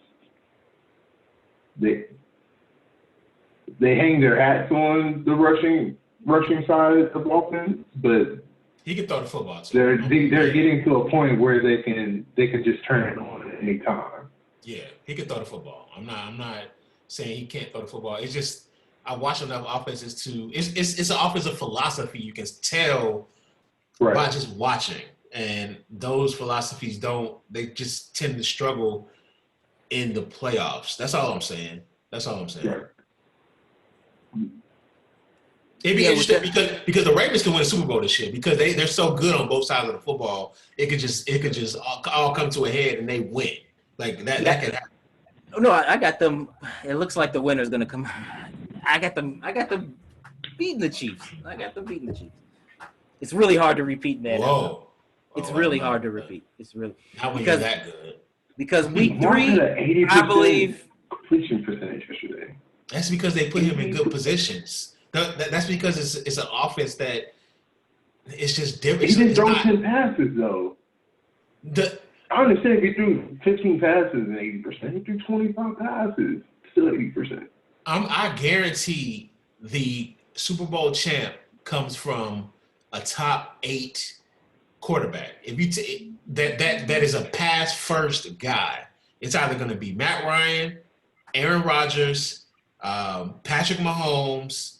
they hang their hats on the rushing side of offense, but he can throw the football too. They're getting to a point where they can just turn it on at any time. Yeah, he can throw the football. I'm not saying he can't throw the football. It's just I watch enough offenses to. It's an offensive philosophy you can tell by just watching, and those philosophies they just tend to struggle in the playoffs. That's all I'm saying. Right. It'd be interesting because the Ravens can win a Super Bowl this year because they're so good on both sides of the football. It could just all come to a head and they win like that. That could happen. No, I got them. It looks like the winner's gonna come. I got them beating the Chiefs. It's really hard to repeat that. Whoa. It's really hard to repeat. It's really not when you're that good. Because week 3, I believe completion percentage yesterday. That's because they put him in good positions. That's because it's an offense that it's just different. He didn't throw 10 passes though. I understand if he threw 15 passes and 80%. He threw 25 passes, still 80%. I guarantee the Super Bowl champ comes from a top 8 quarterback. If you that is a pass first guy, it's either going to be Matt Ryan, Aaron Rodgers, Patrick Mahomes.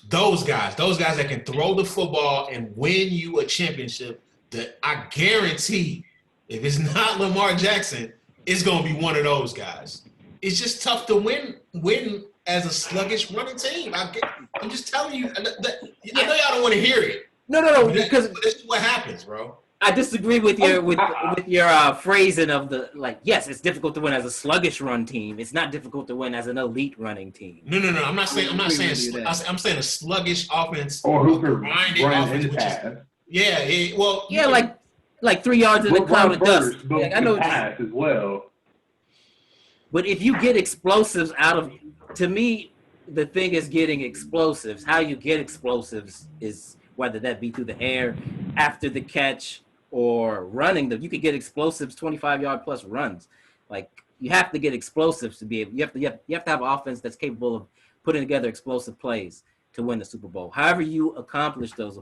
Those guys that can throw the football and win you a championship. That I guarantee, if it's not Lamar Jackson, it's gonna be one of those guys. It's just tough to win as a sluggish running team. I'm just telling you. I know y'all don't want to hear it. No. Because this is what happens, bro. I disagree with your phrasing of the yes, it's difficult to win as a sluggish run team. It's not difficult to win as an elite running team. No. I'm not saying I'm saying a sluggish offense or who could grinding run offense, in which pass. is well, like 3 yards in the cloud of dust. But I know pass as well. But if you get explosives to me, the thing is getting explosives. How you get explosives is whether that be through the air, after the catch, or running them. You could get explosives, 25-yard plus runs. Like you have to get explosives to be able. You have to have an offense that's capable of putting together explosive plays to win the Super Bowl. However you accomplish those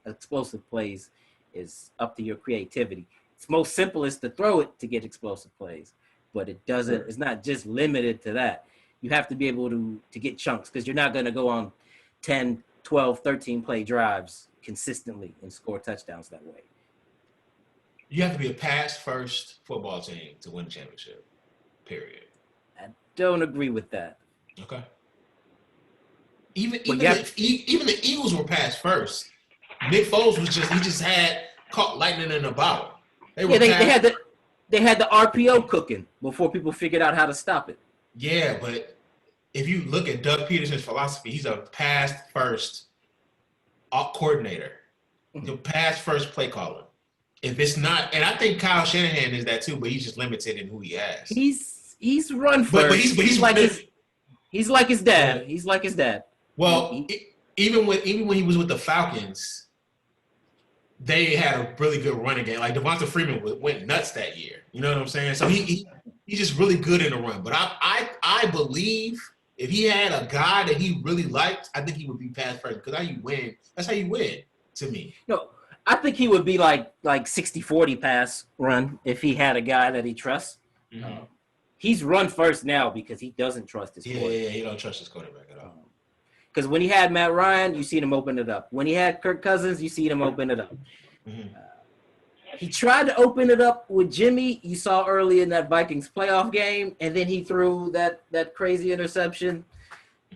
explosive plays is up to your creativity. It's most simplest to throw it to get explosive plays, but it doesn't. It's not just limited to that. You have to be able to get chunks because you're not going to go on 10, 12, 13 play drives consistently and score touchdowns that way. You have to be a pass-first football team to win the championship, period. I don't agree with that. Okay. Even the Eagles were pass-first. Nick Foles he just had caught lightning in a bottle. They had the RPO cooking before people figured out how to stop it. Yeah, but if you look at Doug Peterson's philosophy, he's a pass-first coordinator, the pass-first play caller. If it's not, and I think Kyle Shanahan is that too, but he's just limited in who he has. He's run first. But he's like his dad. He's like his dad. Well, even when he was with the Falcons, they had a really good running game. Like Devonta Freeman went nuts that year. You know what I'm saying? So he's just really good in the run. But I believe if he had a guy that he really liked, I think he would be pass first because that's how you win to me. No, I think he would be like 60-40 pass run if he had a guy that he trusts. Mm-hmm. He's run first now because he doesn't trust his quarterback. Yeah, he don't trust his quarterback at all. Because when he had Matt Ryan, you seen him open it up. When he had Kirk Cousins, you seen him open it up. Mm-hmm. He tried to open it up with Jimmy. You saw early in that Vikings playoff game, and then he threw that crazy interception.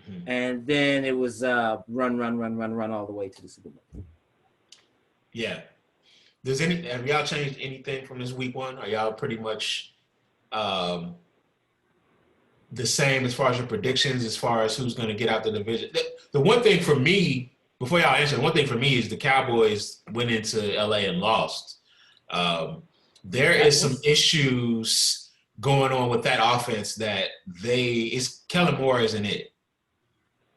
Mm-hmm. And then it was run all the way to the Super Bowl. Yeah. Have y'all changed anything from this week one? Are y'all pretty much the same as far as your predictions, as far as who's going to get out the division? The one thing for me, before y'all answer, the one thing for me is the Cowboys went into LA and lost. There is some issues going on with that offense that Kellen Moore isn't it.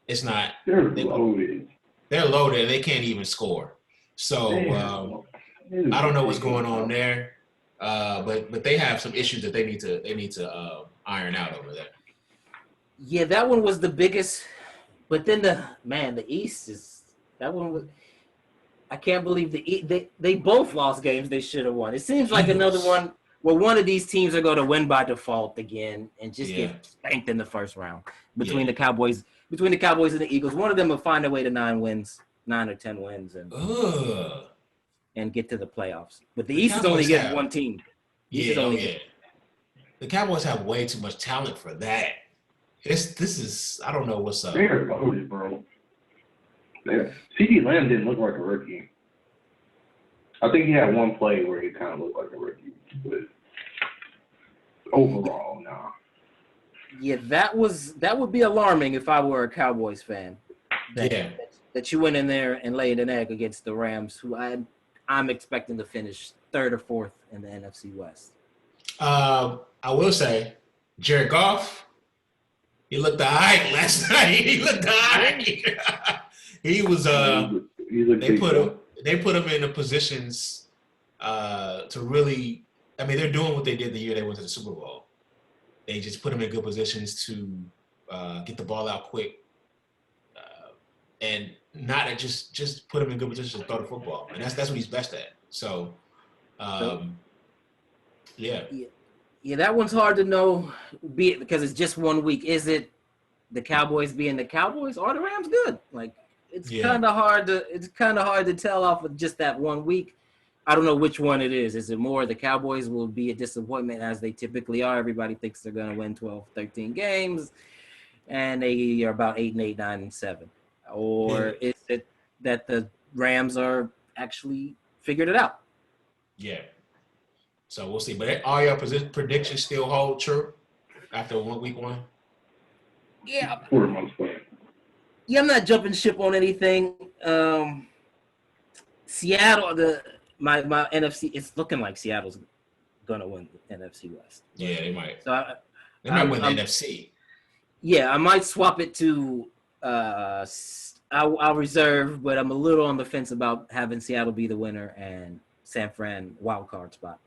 It's not. They're loaded. They're loaded. They can't even score. So I don't know what's going on there. But they have some issues that they need to iron out over there. Yeah, that one was the biggest. But then the East is that one was. I can't believe they both lost games they should have won. It seems like another one where one of these teams are going to win by default again and just get spanked in the first round between the Cowboys and the Eagles. One of them will find a way to 9 or 10 wins, and get to the playoffs. But the East is only getting one team. The Cowboys have way too much talent for that. I don't know what's up. They're loaded, bro. CD Lamb didn't look like a rookie. I think he had one play where he kind of looked like a rookie, but overall, nah. Yeah, that would be alarming if I were a Cowboys fan. That you went in there and laid an egg against the Rams, who I'm expecting to finish 3rd or 4th in the NFC West. I will say, Jared Goff, he looked all right last night. He looked all right. He was they put him in the positions to really. I mean, they're doing what they did the year they went to the Super Bowl. They just put him in good positions to get the ball out quick, and not just put him in good positions to throw the football. And that's what he's best at. So, yeah, that one's hard to know, because it's just 1 week. Is it the Cowboys being the Cowboys, or the Rams good? Like. It's kind of hard to tell off of just that 1 week. I don't know which one it is. Is it more the Cowboys will be a disappointment as they typically are? Everybody thinks they're going to win 12, 13 games, and they are about 8-8, 9-7. Or is it that the Rams are actually figured it out? Yeah. So we'll see. But all your predictions still hold true after week one? Yeah. For the most part. Yeah, I'm not jumping ship on anything. Seattle, my NFC, it's looking like Seattle's gonna win the NFC West. Yeah, they might. So They might win the NFC. Yeah, I might swap it to I'll reserve, but I'm a little on the fence about having Seattle be the winner and San Fran wild card spot.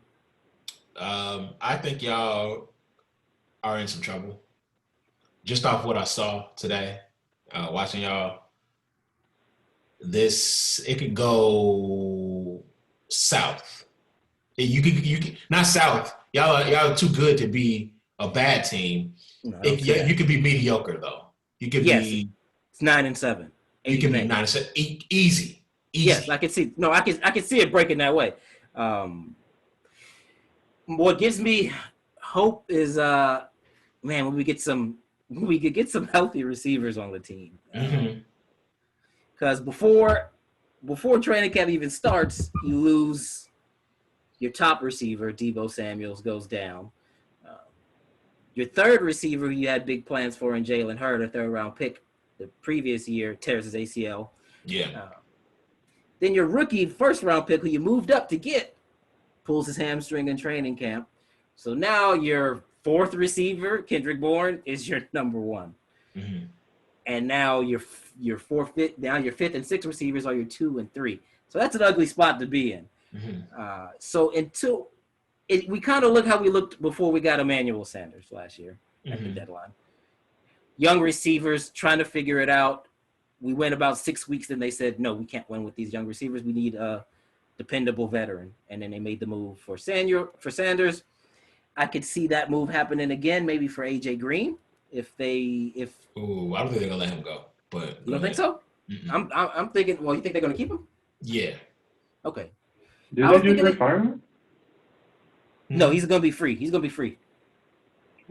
I think y'all are in some trouble. Just off what I saw today, watching y'all, it could go south. You could not south. Y'all are too good to be a bad team. No, you could be mediocre though. You could be. It's 9-7. You can be 9-7. Easy. Yes, I can see. No, I can see it breaking that way. What gives me hope is when we could get some healthy receivers on the team. Because before training camp even starts, you lose your top receiver, Deebo Samuels, goes down. Your third receiver, who you had big plans for, in Jalen Hurd, a third-round pick the previous year, tears his ACL. Yeah. Then your rookie first-round pick, who you moved up to get, pulls his hamstring in training camp. So now your fourth receiver, Kendrick Bourne, is your number one. Mm-hmm. And now your fifth and sixth receivers are your 2 and 3. So that's an ugly spot to be in. Mm-hmm. We kind of look how we looked before we got Emmanuel Sanders last year at the deadline. Young receivers trying to figure it out. We went about 6 weeks, and they said, no, we can't win with these young receivers. We need a dependable veteran. And then they made the move for Sanders. I could see that move happening again, maybe for AJ Green. Ooh, I don't think they're gonna let him go. But you don't think so? I'm thinking. Well, you think they're gonna keep him? Yeah. Okay. Did they do retirement? No, he's gonna be free. He's gonna be free.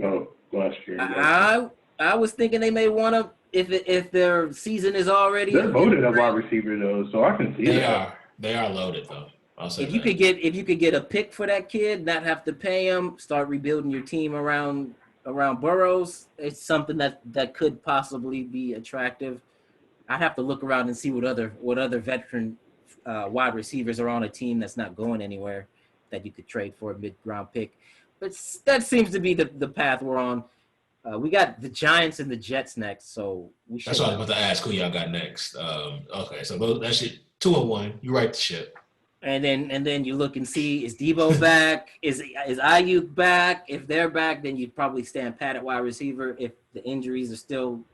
Oh, last year. I was thinking they may want to if their season is already. They're loaded at wide receiver though, so I can see that. They are loaded though. If you could get a pick for that kid, not have to pay him, start rebuilding your team around Burrows, it's something that could possibly be attractive. I'd have to look around and see what other veteran wide receivers are on a team that's not going anywhere that you could trade for a mid-round pick. But that seems to be the path we're on. We got the Giants and the Jets next, so we should. That's what I was about to ask. Who y'all got next? Okay, so that shit 2-1. You right the ship. And then you look and see, is Deebo back? Is Ayuk back? If they're back, then you'd probably stand pat at wide receiver. If the injuries are still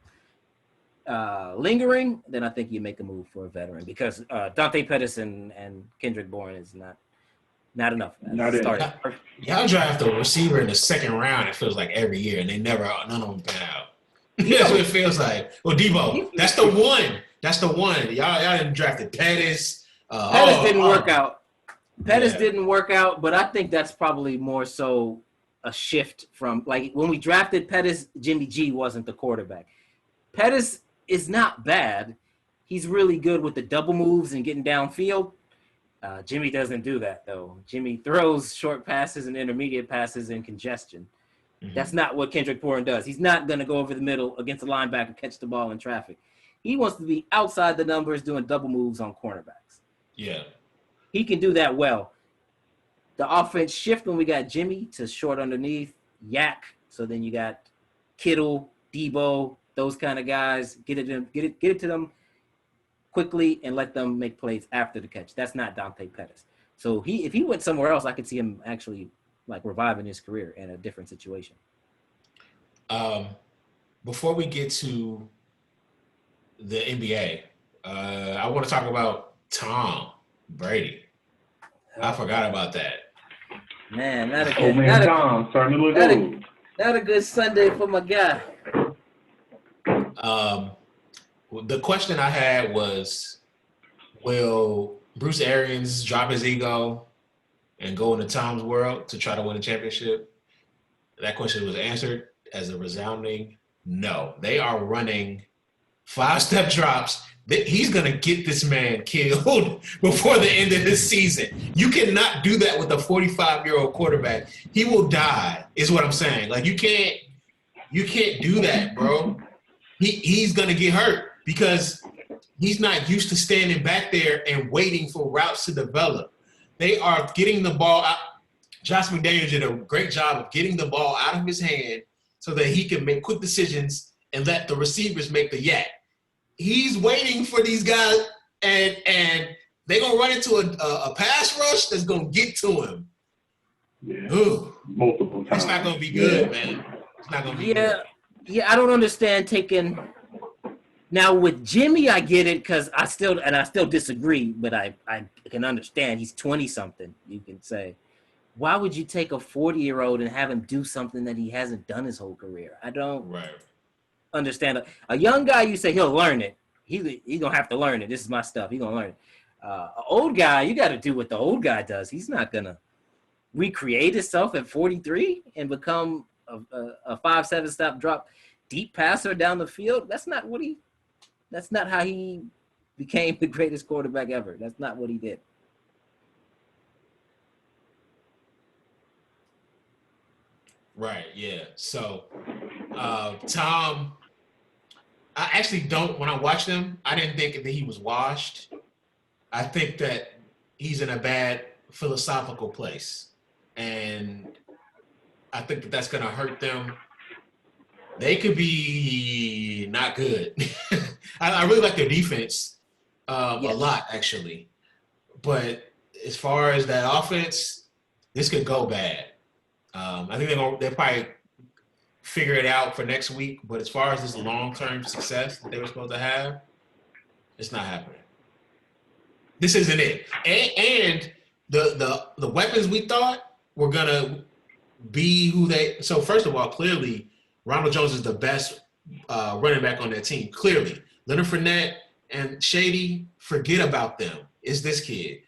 lingering, then I think you make a move for a veteran because Dante Pettis and Kendrick Bourne is not enough. Y'all draft a receiver in the second round, it feels like every year, and none of them pan out. That's what it feels like. Well, Deebo, that's the one. Y'all didn't drafted Pettis. Pettis didn't work out. Didn't work out, but I think that's probably more so a shift from like when we drafted Pettis, Jimmy G wasn't the quarterback. Pettis is not bad. He's really good with the double moves and getting downfield. Jimmy doesn't do that though. Jimmy throws short passes and intermediate passes in congestion. Mm-hmm. That's not what Kendrick Bourne does. He's not going to go over the middle against a linebacker and catch the ball in traffic. He wants to be outside the numbers doing double moves on cornerbacks. Yeah. He can do that well. The offense shift when we got Jimmy to short underneath, Yak. So then you got Kittle, Deebo, those kind of guys. Get it to them quickly and let them make plays after the catch. That's not Dante Pettis. So if he went somewhere else, I could see him actually like reviving his career in a different situation. Before we get to the NBA, I want to talk about Tom Brady. I forgot about that. Man, Tom starting to look old. Not a good Sunday for my guy. The question I had was, will Bruce Arians drop his ego and go into Tom's world to try to win a championship? That question was answered as a resounding no. They are running 5-step drops. He's going to get this man killed before the end of this season. You cannot do that with a 45-year-old quarterback. He will die, is what I'm saying. Like, you can't do that, bro. He's going to get hurt because he's not used to standing back there and waiting for routes to develop. They are getting the ball out. Josh McDaniels did a great job of getting the ball out of his hand so that he can make quick decisions and let the receivers make the yak. He's waiting for these guys, and they're going to run into a pass rush that's going to get to him. Yeah. Ooh. Multiple times. It's not going to be good, man. It's not going to be good. Yeah, I don't understand taking – now, with Jimmy, I get it because I still disagree, but I can understand. He's 20-something, you can say. Why would you take a 40-year-old and have him do something that he hasn't done his whole career? I don't understand. A young guy, you say he'll learn it. He's going to have to learn it. This is my stuff. He's going to learn it. An old guy, you got to do what the old guy does. He's not going to recreate himself at 43 and become a 5-7 stop drop deep passer down the field. That's not how he became the greatest quarterback ever. That's not what he did. Right, yeah. So, Tom, I actually don't, when I watched him, I didn't think that he was washed. I think that he's in a bad philosophical place. And I think that that's going to hurt them. They could be not good. I really like their defense a lot, actually. But as far as that offense, this could go bad. I think they'll probably figure it out for next week. But as far as this long-term success that they were supposed to have, it's not happening. This isn't it. And the weapons we thought were going to be who they – so first of all, clearly, Ronald Jones is the best running back on their team. Clearly. Leonard Fournette and Shady, forget about them. It's this kid.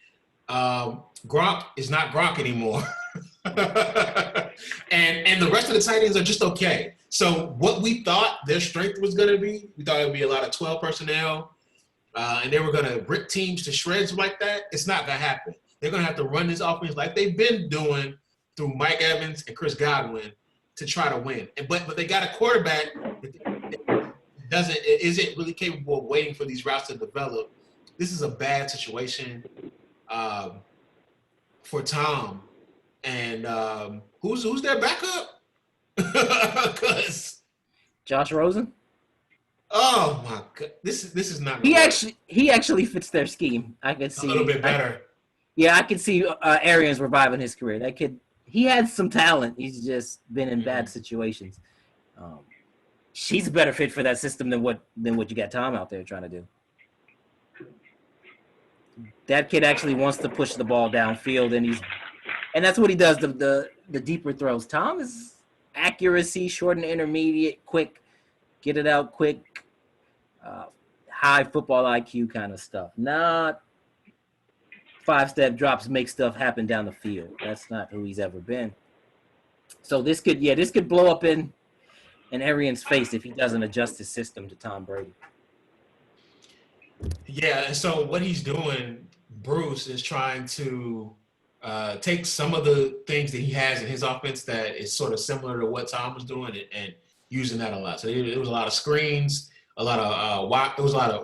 Gronk is not Gronk anymore. and the rest of the tight ends are just okay. So what we thought their strength was going to be, we thought it would be a lot of 12 personnel, and they were going to rip teams to shreds like that. It's not going to happen. They're going to have to run this offense like they've been doing through Mike Evans and Chris Godwin to try to win. But they got a quarterback that isn't really capable of waiting for these routes to develop. This is a bad situation for Tom. And who's their backup? Because Josh Rosen. Oh my god, this is not. He actually fits their scheme. I could see a little bit better. I could see Arians reviving his career. That kid, he had some talent. He's just been in bad situations. She's a better fit for that system than what you got Tom out there trying to do. That kid actually wants to push the ball downfield, and that's what he does. The deeper throws. Tom is accuracy, short and intermediate, quick, get it out quick, high football IQ kind of stuff. Not 5-step drops, make stuff happen down the field. That's not who he's ever been. So this could blow up in Arians' face if he doesn't adjust his system to Tom Brady. Yeah, and so what he's doing, Bruce, is trying to take some of the things that he has in his offense that is sort of similar to what Tom was doing and using that a lot. So it was a lot of screens, a lot of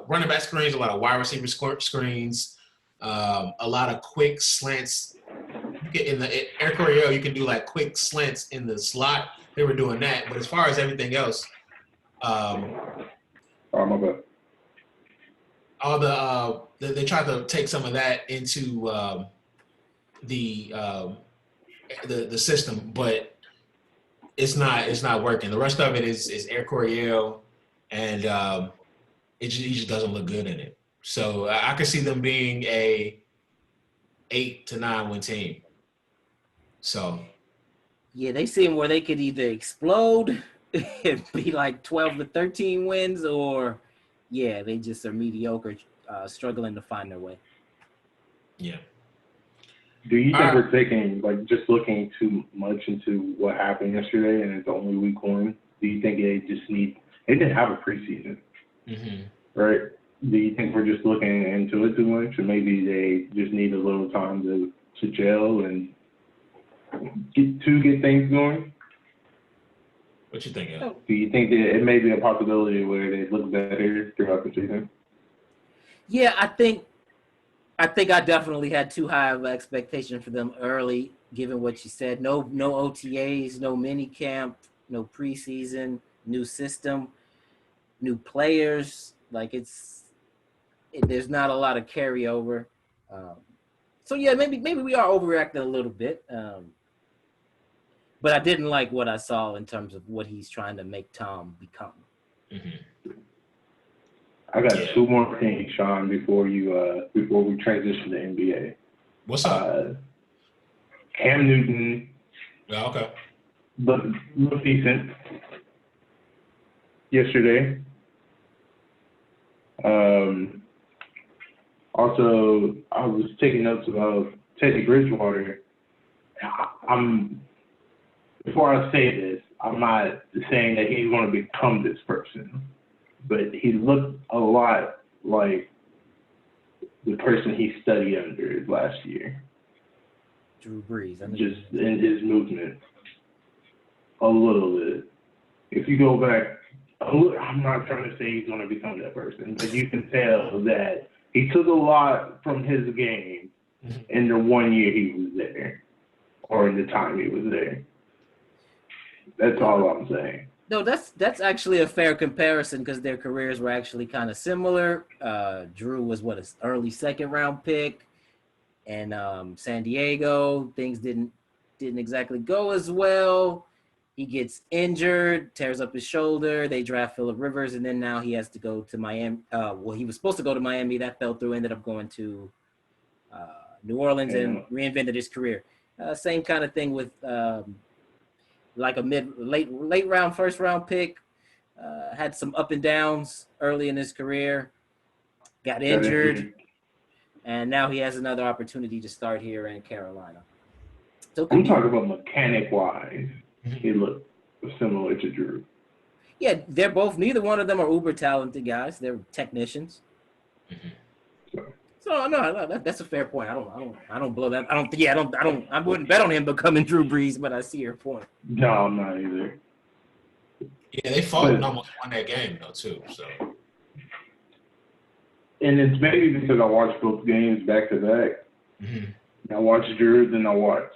running back screens, a lot of wide receiver screens, a lot of quick slants. In the Air Coryell, you can do like quick slants in the slot. They were doing that, but as far as everything else, my bad. They tried to take some of that into the system, but it's not working. The rest of it is Air Coryell, and he just doesn't look good in it. So I could see them being a 8 to 9 win team. So yeah, they seem where they could either explode and be like 12 to 13 wins, or they just are mediocre, struggling to find their way. Yeah. Do you think we're taking, just looking too much into what happened yesterday and it's only week 1? Do you think they didn't have a preseason? Mm-hmm. right? Do you think we're just looking into it too much, or maybe they just need a little time to gel and get things going? What you thinking? Do you think that it may be a possibility where they look better throughout the season? Yeah, I think I definitely had too high of an expectation for them early, given what you said. No OTAs, no mini camp, no preseason, new system, new players. Like there's not a lot of carryover. Um, so yeah, maybe we are overreacting a little bit. But I didn't like what I saw in terms of what he's trying to make Tom become. Mm-hmm. I got two more things, Sean, before we transition to NBA. What's up? Cam Newton. Yeah, okay. Looked decent yesterday. Also, I was taking notes about Teddy Bridgewater. Before I say this, I'm not saying that he's going to become this person, but he looked a lot like the person he studied under last year. Drew Brees. Just in his movement, a little bit. If you go back, I'm not trying to say he's going to become that person, but you can tell that he took a lot from his game in the 1 year he was there, or in the time he was there. That's all I'm saying. No, that's actually a fair comparison because their careers were actually kind of similar. Drew was an early second round pick, and San Diego things didn't exactly go as well. He gets injured, tears up his shoulder. They draft Phillip Rivers, and then now he has to go to Miami. He was supposed to go to Miami. That fell through. Ended up going to New Orleans and reinvented his career. Same kind of thing with like a late round, first round pick. Had some up and downs early in his career. Got injured, and now he has another opportunity to start here in Carolina. So I'm talking about mechanic-wise. He looked similar to Drew. Yeah, they're both. Neither one of them are uber talented guys. They're technicians. So no, that's a fair point. I don't blow that. I wouldn't bet on him becoming Drew Brees, but I see your point. No, I'm not either. Yeah, they fought and almost won that game though too. So. And it's maybe because I watched both games back to back. Mm-hmm. I watched Drew, then I watched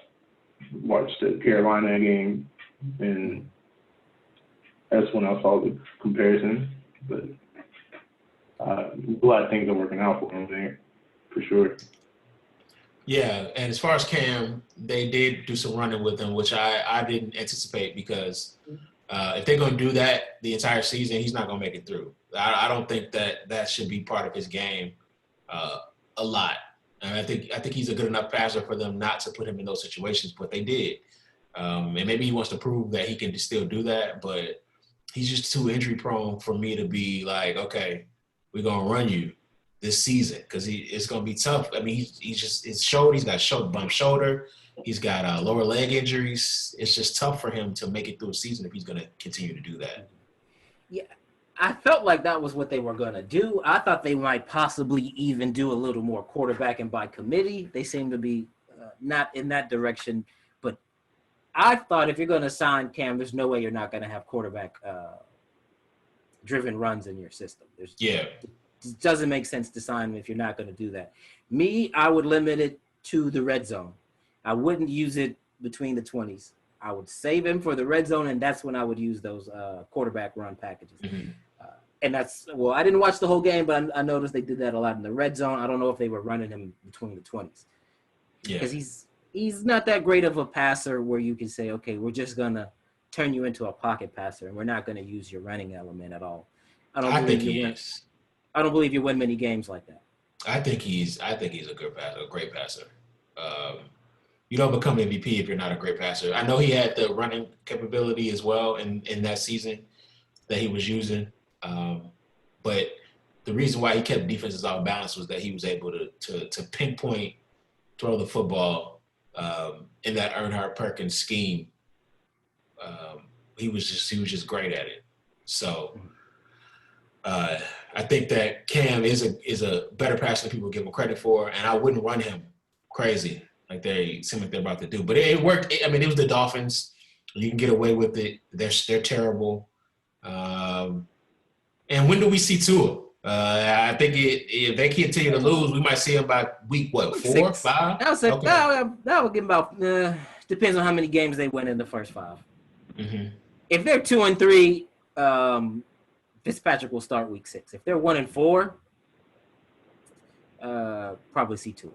the Carolina game, and that's when I saw the comparison. But I'm glad things are working out for him there, for sure. Yeah, and as far as Cam, they did do some running with him, which I didn't anticipate because if they're going to do that the entire season, he's not going to make it through. I don't think that should be part of his game a lot. And I think he's a good enough passer for them not to put him in those situations, but they did. And maybe he wants to prove that he can still do that, but he's just too injury prone for me to be like, okay, we're going to run you this season because it's going to be tough. I mean, he's got bum shoulder. He's got lower leg injuries. It's just tough for him to make it through a season if he's going to continue to do that. Yeah, I felt like that was what they were going to do. I thought they might possibly even do a little more quarterbacking by committee. They seem to be not in that direction. But I thought if you're going to sign Cam, there's no way you're not going to have quarterback-driven runs in your system. It doesn't make sense to sign him if you're not going to do that. I would limit it to the red zone. I wouldn't use it between the 20s. I would save him for the red zone, and that's when I would use those quarterback run packages. Mm-hmm. And I didn't watch the whole game, but I noticed they did that a lot in the red zone. I don't know if they were running him between the 20s. Yeah. Because he's not that great of a passer where you can say, okay, we're just going to turn you into a pocket passer, and we're not going to use your running element at all. I think he is. I don't believe you win many games like that. I think he's a good passer, a great passer. You don't become MVP if you're not a great passer. I know he had the running capability as well in that season that he was using. But the reason why he kept defenses off balance was that he was able to pinpoint, throw the football in that Earnhardt Perkins scheme. He was just great at it. So I think that Cam is a better passer than people give him credit for, and I wouldn't run him crazy like they seem like they're about to do. But it worked. I mean, it was the Dolphins. You can get away with it. They're terrible. And when do we see Tua? I think if they continue to lose, we might see him by week 4, 5. I would say that would give about. Depends on how many games they win in the first 5. Mm-hmm. If they're 2-3, Fitzpatrick will start week 6. If they're 1-4, probably see Tua.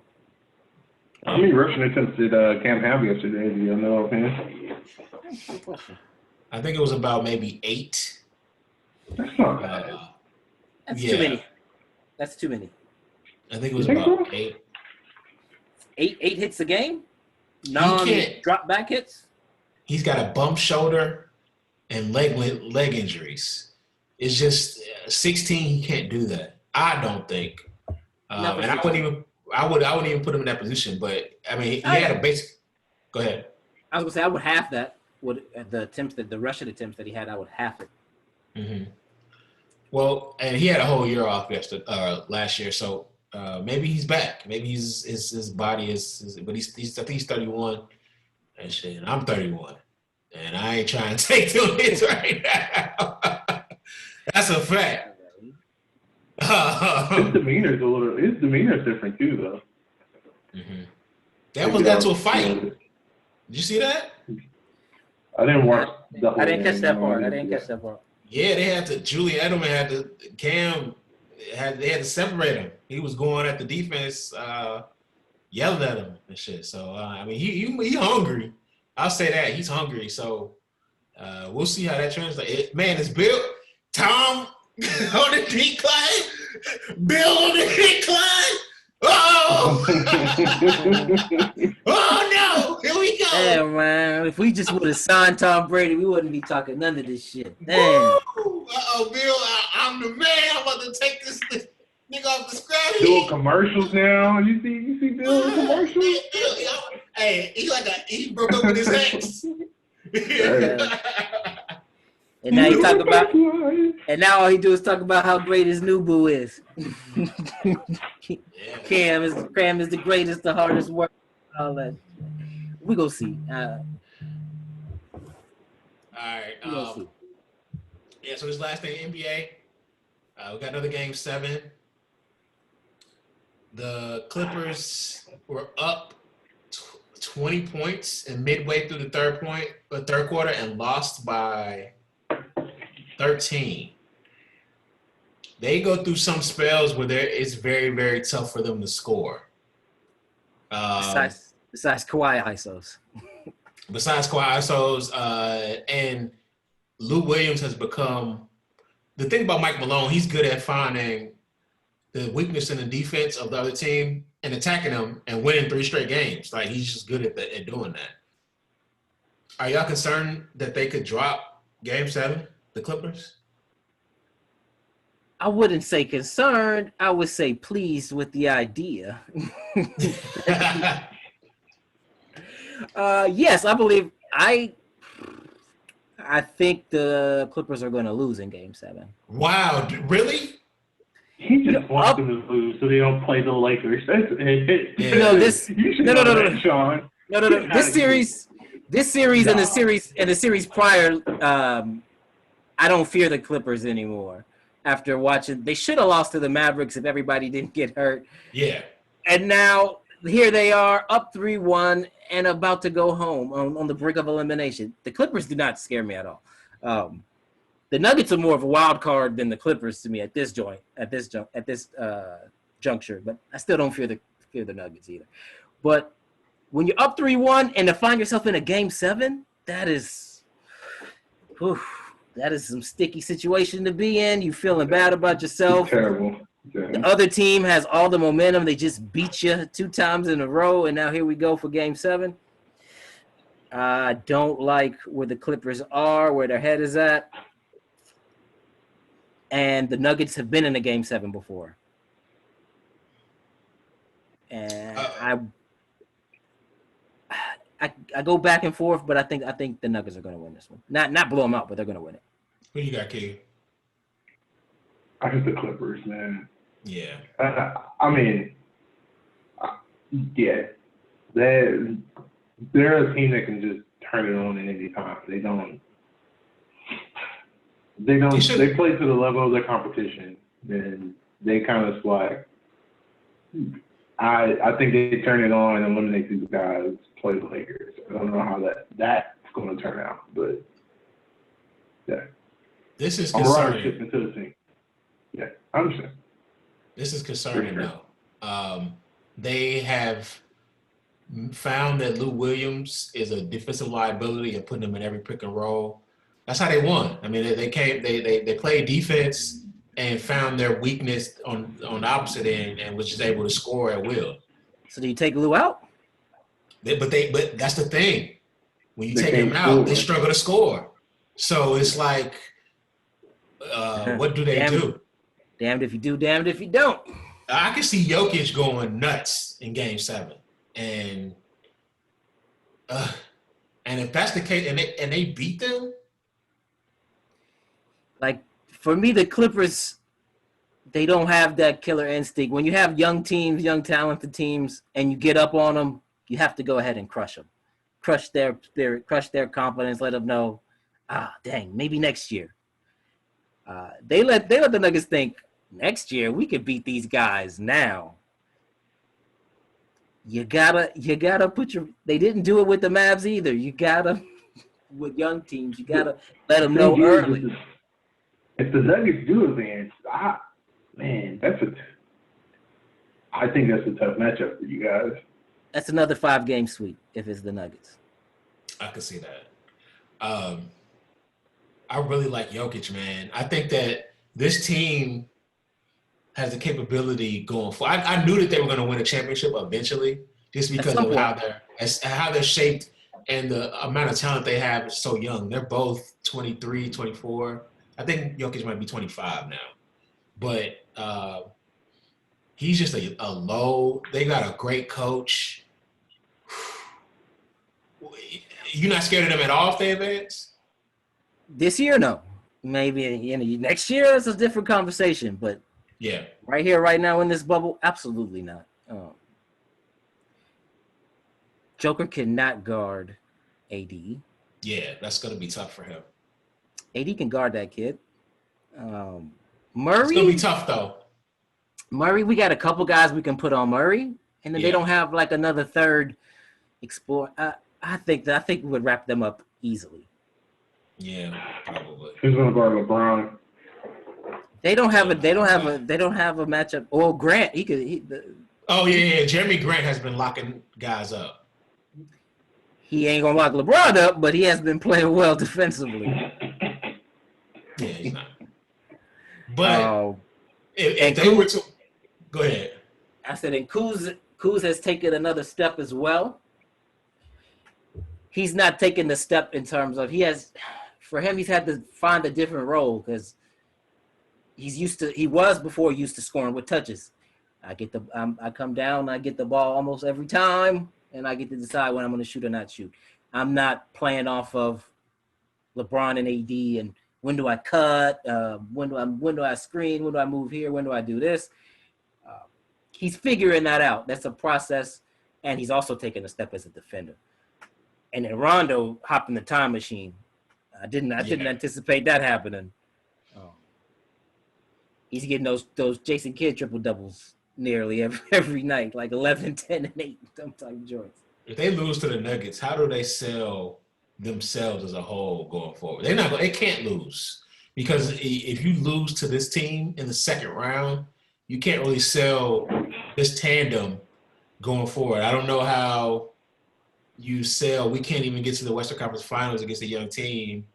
How many rushing attempts did Cam have yesterday? Do you know offhand? Good question. I think it was about maybe 8. That's not bad. That's too many. That's too many. I think it was about 8. 8 hits a game? Non-drop back hits? He's got a bump shoulder and leg injuries. It's just 16. He can't do that. I don't think. And I wouldn't even put him in that position. But I mean, he had a basic. Go ahead. I was gonna say I would half that. With the rushing attempts that he had, I would half it. Mm-hmm. Well, and he had a whole year off last year, so maybe he's back. Maybe his body is but he's I think he's 31. And shit, and I'm 31, and I ain't trying to take 2 hits right now. That's a fact. His demeanor's different too, though. Mm-hmm. They almost got to a fight. Did you see that? I didn't watch. I didn't catch that part. Yeah, they had to. Julian Edelman had to. Cam they had to separate him. He was going at the defense, yelling at him and shit. So I mean, he hungry. I'll say that he's hungry. So we'll see how that translates. Man, it's Bill Tom on the decline. Bill on the decline. Oh! Oh no! Here we go. Damn, man. If we just would have signed Tom Brady, we wouldn't be talking none of this shit. Damn. Uh-oh, Bill, I'm the man. I'm about to take this nigga off the scratch. Doing commercials now. You see Bill in commercials? Hey, he broke up with his ex. And now now all he do is talk about how great his new boo is. Cam is the greatest, the hardest work, all that. We go see. All right. Yeah. So this last thing, NBA. We got another game 7. The Clippers were up 20 points and midway through the third quarter and lost by 13. They go through some spells where it's very, very tough for them to score. Besides Kawhi ISOs. Besides Kawhi ISOs, and Lou Williams has become the thing about Mike Malone. He's good at finding the weakness in the defense of the other team and attacking them and winning 3 straight games. Like he's just good at doing that. Are y'all concerned that they could drop Game 7, the Clippers? I wouldn't say concerned. I would say pleased with the idea. Yes, I believe. I think the Clippers are going to lose in Game 7. Wow, really? He just wants them to lose so they don't play the Lakers. No. Sean. No. This series and the series prior, I don't fear the Clippers anymore. After watching, they should have lost to the Mavericks if everybody didn't get hurt. Yeah. And now here they are, up 3-1 and about to go home on the brink of elimination. The Clippers do not scare me at all. The Nuggets are more of a wild card than the Clippers to me at this juncture. But I still don't fear the Nuggets either. But when you're up 3-1 and to find yourself in a Game 7, that is some sticky situation to be in. You feeling bad about yourself. Terrible. The other team has all the momentum. They just beat you 2 times in a row, and now here we go for Game 7. I don't like where the Clippers are, where their head is at. And the Nuggets have been in a Game 7 before. And I go back and forth, but I think the Nuggets are going to win this one. Not blow them out, but they're going to win it. Who you got, Key? I think the Clippers, man. Yeah. I mean, yeah, they're a team that can just turn it on at any time. They play to the level of their competition, and they kind of slack. I think they turn it on and eliminate these guys, play the Lakers. I don't know how that's going to turn out, but yeah. This is I'm concerning. right into the team. Yeah, I understand. This is concerning, though. They have found that Lou Williams is a defensive liability and putting him in every pick and roll. That's how they won. I mean, they played defense and found their weakness on the opposite end and was just able to score at will. So do you take Lou out? But that's the thing. When you They take him can't out, score. they struggle to score. So it's like, what do they do? Damned if you do, damned if you don't. I can see Jokic going nuts in Game 7, and if that's the case, and they beat them, like for me, the Clippers, they don't have that killer instinct. When you have young teams, young talented teams, and you get up on them, you have to go ahead and crush them, crush their spirit, crush their confidence, let them know, dang, maybe next year. They let the Nuggets think next year we could beat these guys. Now you gotta put your. They didn't do it with the Mavs either. You gotta with young teams. You gotta let them know early. If the Nuggets do advance, I think that's a tough matchup for you guys. That's another 5-game sweep if it's the Nuggets. I could see that. I really like Jokic, man. I think that this team has the capability going forward. I knew that they were going to win a championship eventually, just because of how they're shaped and the amount of talent they have is so young. They're both 23, 24. I think Jokic might be 25 now. But he's just a low. They got a great coach. You're not scared of them at all if they advance? This year, no. Maybe next year it's a different conversation, but yeah, right here, right now in this bubble, absolutely not. Joker cannot guard AD. Yeah, that's going to be tough for him. AD can guard that kid. Murray. It's going to be tough, though. Murray, we got a couple guys we can put on Murray, and then they don't have like another third explore. I think we would wrap them up easily. Yeah, probably. Who's going to guard LeBron? They don't have a matchup. Oh, Grant, Jeremy Grant has been locking guys up. He ain't gonna lock LeBron up, but he has been playing well defensively. Yeah, he's not. But if they were to go ahead, I said, and Kuz has taken another step as well. He's not taking the step in terms of he's had to find a different role because he was before used to scoring with touches. I come down, I get the ball almost every time, and I get to decide when I'm going to shoot or not shoot. I'm not playing off of LeBron and AD and when do I cut, when do I screen, when do I move here, when do I do this. He's figuring that out. That's a process, and he's also taking a step as a defender. And then Rondo hopped in the time machine. I didn't anticipate that happening. He's getting those Jason Kidd triple doubles nearly every night, like 11, 10, and 8, some type of joints. If they lose to the Nuggets, how do they sell themselves as a whole going forward? They can't lose because if you lose to this team in the second round, you can't really sell this tandem going forward. I don't know how you sell. We can't even get to the Western Conference Finals against a young team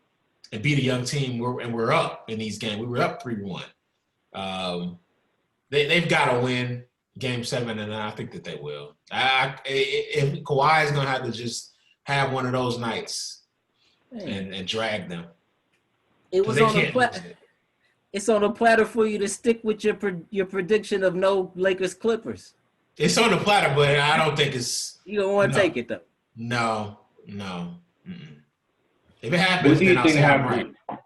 and beat a young team, and we're up in these games. We were up 3-1. They've got to win Game 7, and I think that they will. If Kawhi is going to have to just have one of those nights and drag them. It was on the platter. It's on a platter for you to stick with your prediction of no Lakers Clippers. It's on the platter, but I don't think it's. You don't want to take it though. No. Mm-mm. If it happens, What do you then think I'll say I'm happens? right.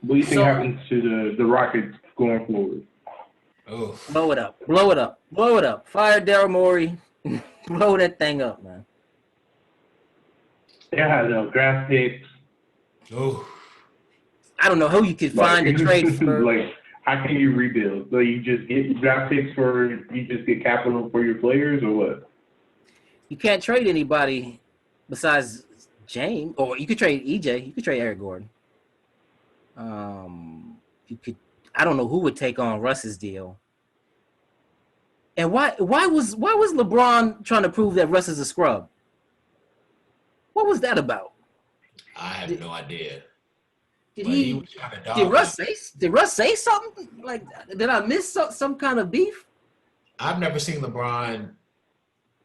What do you think happens to the Rockets going forward? Oh, Blow it up. Blow it up. Blow it up. Fire Daryl Morey. Blow that thing up, man. They have no draft picks. oh. I don't know who you could find to trade for. Like, how can you rebuild? So you just get draft picks you just get capital for your players, or what? You can't trade anybody besides James, or you could trade EJ. You could trade Eric Gordon. You could. I don't know who would take on Russ's deal. And why was LeBron trying to prove that Russ is a scrub? What was that about? I have no idea. Did was trying to dog Did Russ say something? Like, did I miss some kind of beef? I've never seen LeBron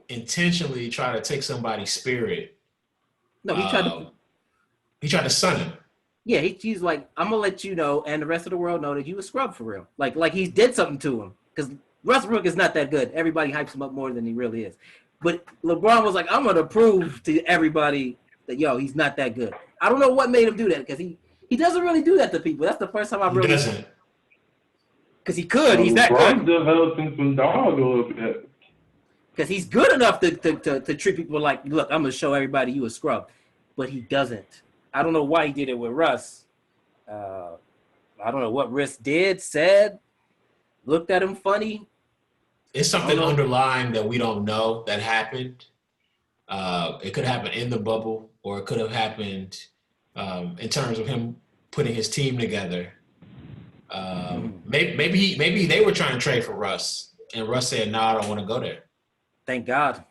intentionally try to take somebody's spirit. No, he tried to sun him. Yeah, he's like, I'm gonna let you know, and the rest of the world know that you a scrub for real. Like he did something to him, because Westbrook is not that good. Everybody hypes him up more than he really is. But LeBron was like, I'm gonna prove to everybody that he's not that good. I don't know what made him do that, because he doesn't really do that to people. That's the first time I've really. He doesn't. Because he could. He's that good. Developing some dog a little bit. Because he's good enough to treat people like, look, I'm gonna show everybody you a scrub, but he doesn't. I don't know why he did it with Russ. I don't know what Russ did, said, looked at him funny. It's something underlying that we don't know that happened. It could happen in the bubble, or it could have happened in terms of him putting his team together. Maybe they were trying to trade for Russ, and Russ said, "No, I don't want to go there." Thank God.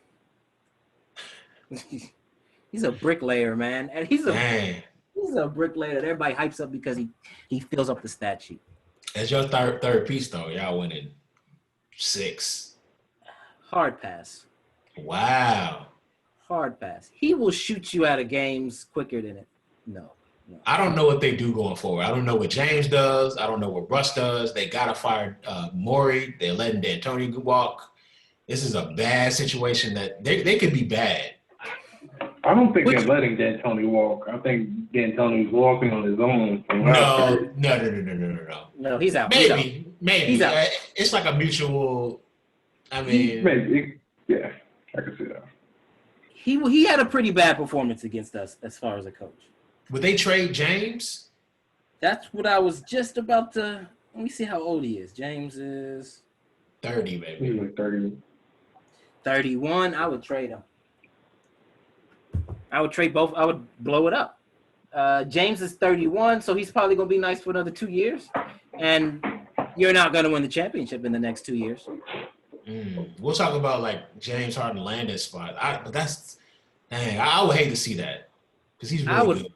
He's a bricklayer, man, and he's a bricklayer that everybody hypes up because he fills up the stat sheet. As your third piece, though, y'all winning 6. Hard pass. Wow. Hard pass. He will shoot you out of games quicker than it. No. I don't know what they do going forward. I don't know what James does. I don't know what Russ does. They got to fire Morey. They're letting D'Antoni walk. This is a bad situation that they could be bad. I don't think they're letting D'Antoni walk. I think D'Antoni's walking on his own. No. No, he's out. Maybe. He's out. It's like a mutual. I mean, maybe. Yeah, I can see that. He had a pretty bad performance against us as far as a coach. Would they trade James? That's what I was just about to. Let me see how old he is. James is 30, maybe. He's like 30. 31. I would trade him. I would trade both. I would blow it up. James is 31, so he's probably going to be nice for another 2 years. And you're not going to win the championship in the next 2 years. We'll talk about, like, James Harden landing spot. But that's – dang, I would hate to see that because he's really good.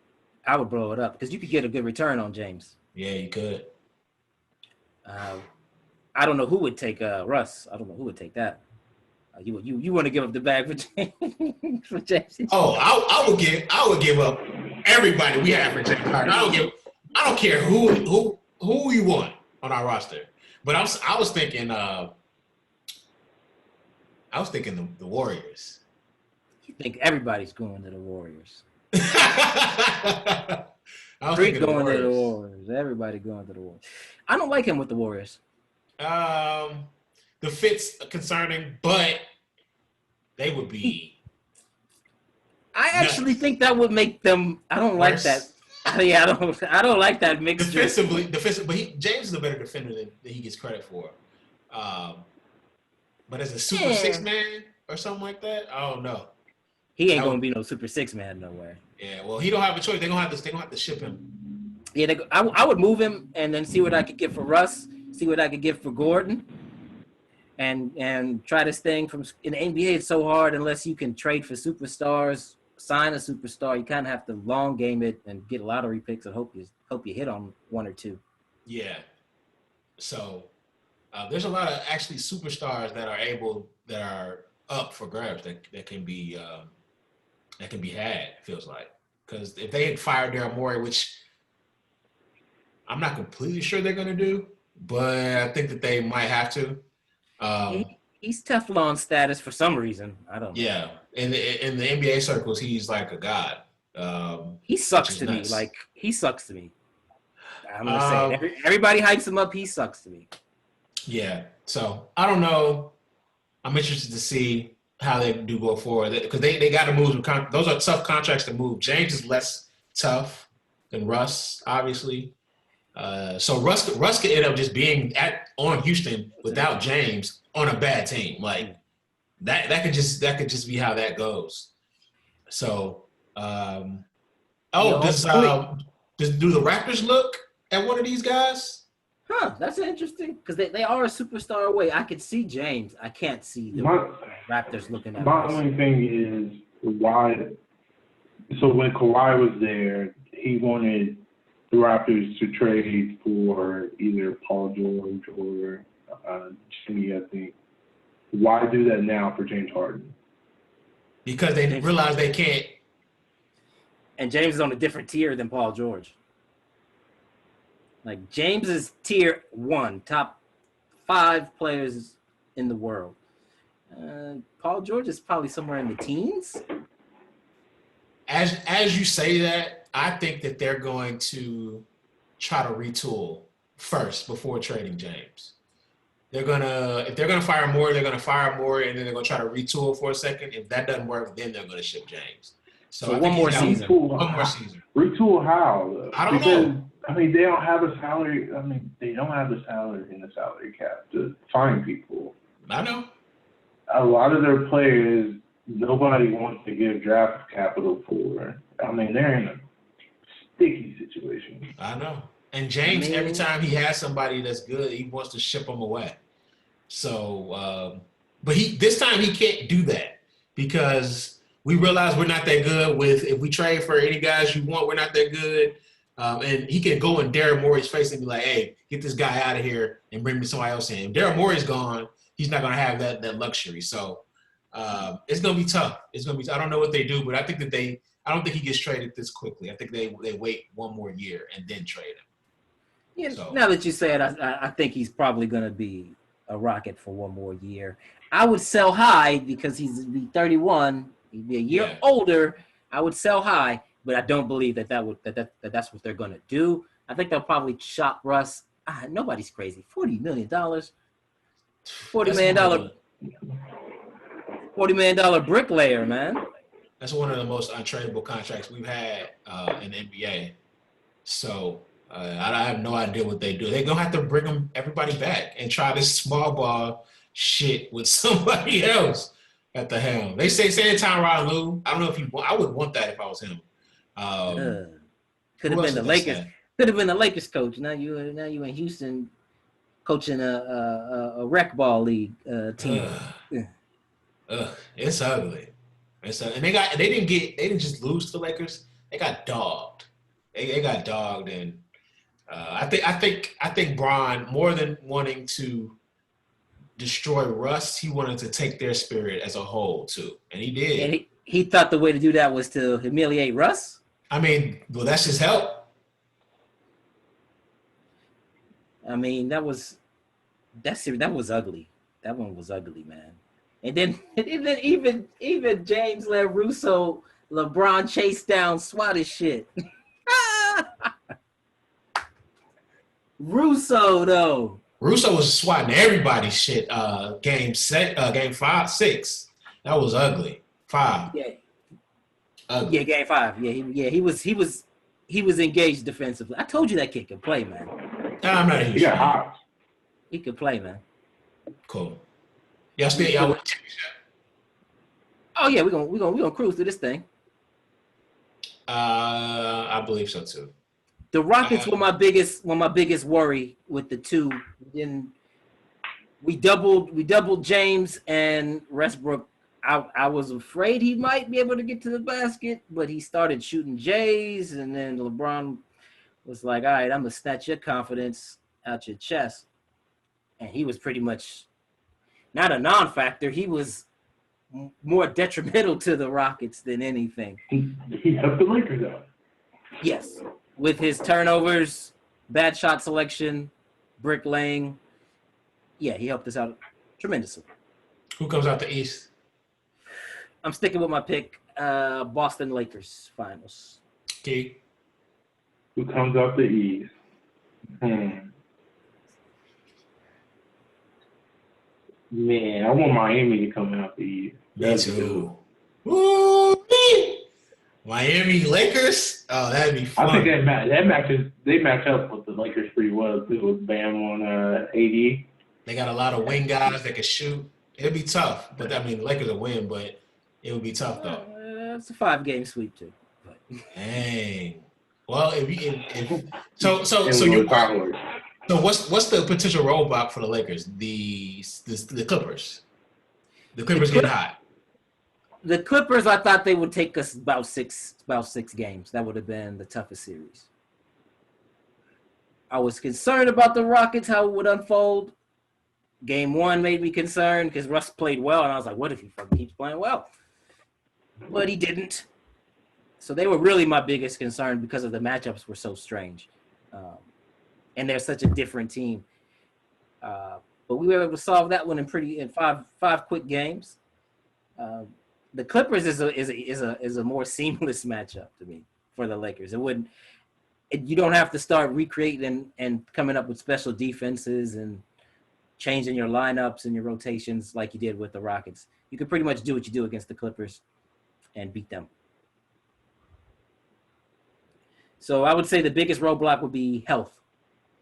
I would blow it up because you could get a good return on James. Yeah, you could. I don't know who would take Russ. I don't know who would take that. You want to give up the bag for James? Oh, I would give up everybody we have for James Harden. I don't care who you want on our roster. But I was thinking the Warriors. You think everybody's going to the Warriors? I was thinking going to the Warriors. Everybody going to the Warriors. I don't like him with the Warriors. The fit's concerning, but they would be. I actually think that would make them. I don't like that. Yeah, I don't like that mixture. Defensively, but James is a better defender than he gets credit for. But as a super 6-man or something like that, I don't know. He ain't gonna be no super 6-man nowhere. Yeah, well, he don't have a choice. They're gonna have to ship him. Yeah, I would move him and then see what I could get for Russ. See what I could get for Gordon. And try this thing in the NBA. It's so hard unless you can trade for superstars, sign a superstar. You kind of have to long game it and get lottery picks and hope you hit on one or two. Yeah. So there's a lot of actually superstars that are up for grabs that can be had. Feels like, because if they had fired Daryl Morey, which I'm not completely sure they're going to do, but I think that they might have to. He's Teflon status for some reason. I don't know. Yeah. In the NBA circles, he's like a god. He sucks to me. Like, he sucks to me. I'm gonna say everybody hypes him up. He sucks to me. Yeah. So I don't know. I'm interested to see how they do go forward because they got to move. Those are tough contracts to move. James is less tough than Russ, obviously. So Russ could end up just being on Houston without James on a bad team. Like that could just be how that goes. So do the Raptors look at one of these guys? That's interesting because they are a superstar away. I could see James. I can't see the Raptors looking at my Russ. only thing is why. So when Kawhi was there, he wanted the Raptors to trade for either Paul George or Jimmy, I think. Why do that now for James Harden? Because they realize they can't. And James is on a different tier than Paul George. Like James is tier 1, top 5 players in the world. Paul George is probably somewhere in the teens. As you say that, I think that they're going to try to retool first before trading James. If they're gonna fire Moore, they're gonna fire Moore, and then they're gonna try to retool for a second. If that doesn't work, then they're gonna ship James. So one more season. One more season. Retool how? I don't know. I mean, they don't have a salary. I mean, they don't have the salary in the salary cap to find people. I know. A lot of their players, nobody wants to give draft capital for. I mean, they're in a sticky situation. I know. And James, every time he has somebody that's good, he wants to ship them away. So, but this time he can't do that because we realize we're not that good if we trade for any guys you want, we're not that good. And he can go in Daryl Morey's face and be like, hey, get this guy out of here and bring me somebody else in. If Daryl Morey's gone, he's not going to have that luxury. So it's going to be tough. I don't know what they do, but I think that I don't think he gets traded this quickly. I think they wait one more year and then trade him. Yeah, so. Now that you say it, I think he's probably going to be a Rocket for one more year. I would sell high because he's be 31. He'd be a year older. I would sell high, but I don't believe that's what they're going to do. I think they'll probably shop Russ. Nobody's crazy. $40 million. $40 million bricklayer, man. That's one of the most untradeable contracts we've had in the NBA. So I have no idea what they do. They're going to have to bring everybody back and try this small ball shit with somebody else at the helm. They say Tyronn Lue. I don't know if I would want that if I was him. Could have been the Lakers. Could have been the Lakers coach. Now you in Houston coaching a rec ball league team. It's ugly. And they didn't just lose to the Lakers. They got dogged. They got dogged, and I think Bron, more than wanting to destroy Russ, he wanted to take their spirit as a whole too, and he did. And he thought the way to do that was to humiliate Russ. I mean, well, that's his help. I mean, that was ugly. That one was ugly, man. And then even James let LeBron chase down, swat his shit. Russo was swatting everybody's shit. Game 5, 6. That was ugly. 5. Yeah. Ugly. Yeah, game 5. Yeah, he was engaged defensively. I told you that kid could play, man. I'm not a huge fan. He could play, man. Cool. Y'all win the championship? Oh yeah, we're gonna cruise through this thing. I believe so too. The Rockets were my biggest worry with the two. Then we doubled James and Westbrook. I was afraid he might be able to get to the basket, but he started shooting Jays, and then LeBron was like, all right, I'm gonna snatch your confidence out your chest. And he was pretty much not a non-factor. He was more detrimental to the Rockets than anything. He helped the Lakers out. Yes. With his turnovers, bad shot selection, bricklaying. Yeah, he helped us out tremendously. Who comes out the East? I'm sticking with my pick, Boston Lakers finals. Okay. Who comes out the East? Man, I want Miami to come out the East. Me too. Woo-wee. Miami Lakers. Oh, that'd be fun. I think they match up with the Lakers pretty well too. With Bam on AD. They got a lot of wing guys that can shoot. It'd be tough, but I mean, the Lakers will win, but it would be tough though. It's a 5-game sweep too. But. Dang. Well, so what's the potential roadblock for the Lakers? The Clippers. The Clippers getting hot. The Clippers, I thought they would take us about six games. That would have been the toughest series. I was concerned about the Rockets, how it would unfold. Game 1 made me concerned because Russ played well, and I was like, what if he fucking keeps playing well? But he didn't. So they were really my biggest concern because of the matchups were so strange. And they're such a different team. But we were able to solve that one in five quick games. The Clippers is a more seamless matchup to me for the Lakers. You don't have to start recreating and coming up with special defenses and changing your lineups and your rotations like you did with the Rockets. You can pretty much do what you do against the Clippers and beat them. So I would say the biggest roadblock would be health,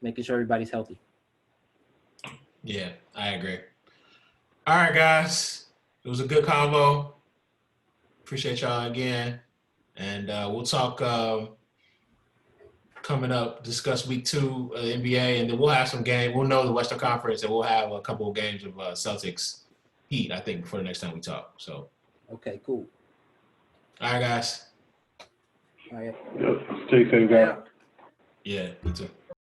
making sure everybody's healthy. Yeah, I agree. All right, guys. It was a good convo. Appreciate y'all again. And we'll talk coming up, discuss week 2 of the NBA, and then we'll have some game. We'll know the Western Conference, and we'll have a couple of games of Celtics Heat, I think, before the next time we talk. So. Okay, cool. All right, guys. All right. Yep. Stay safe, guys. Yeah, me too.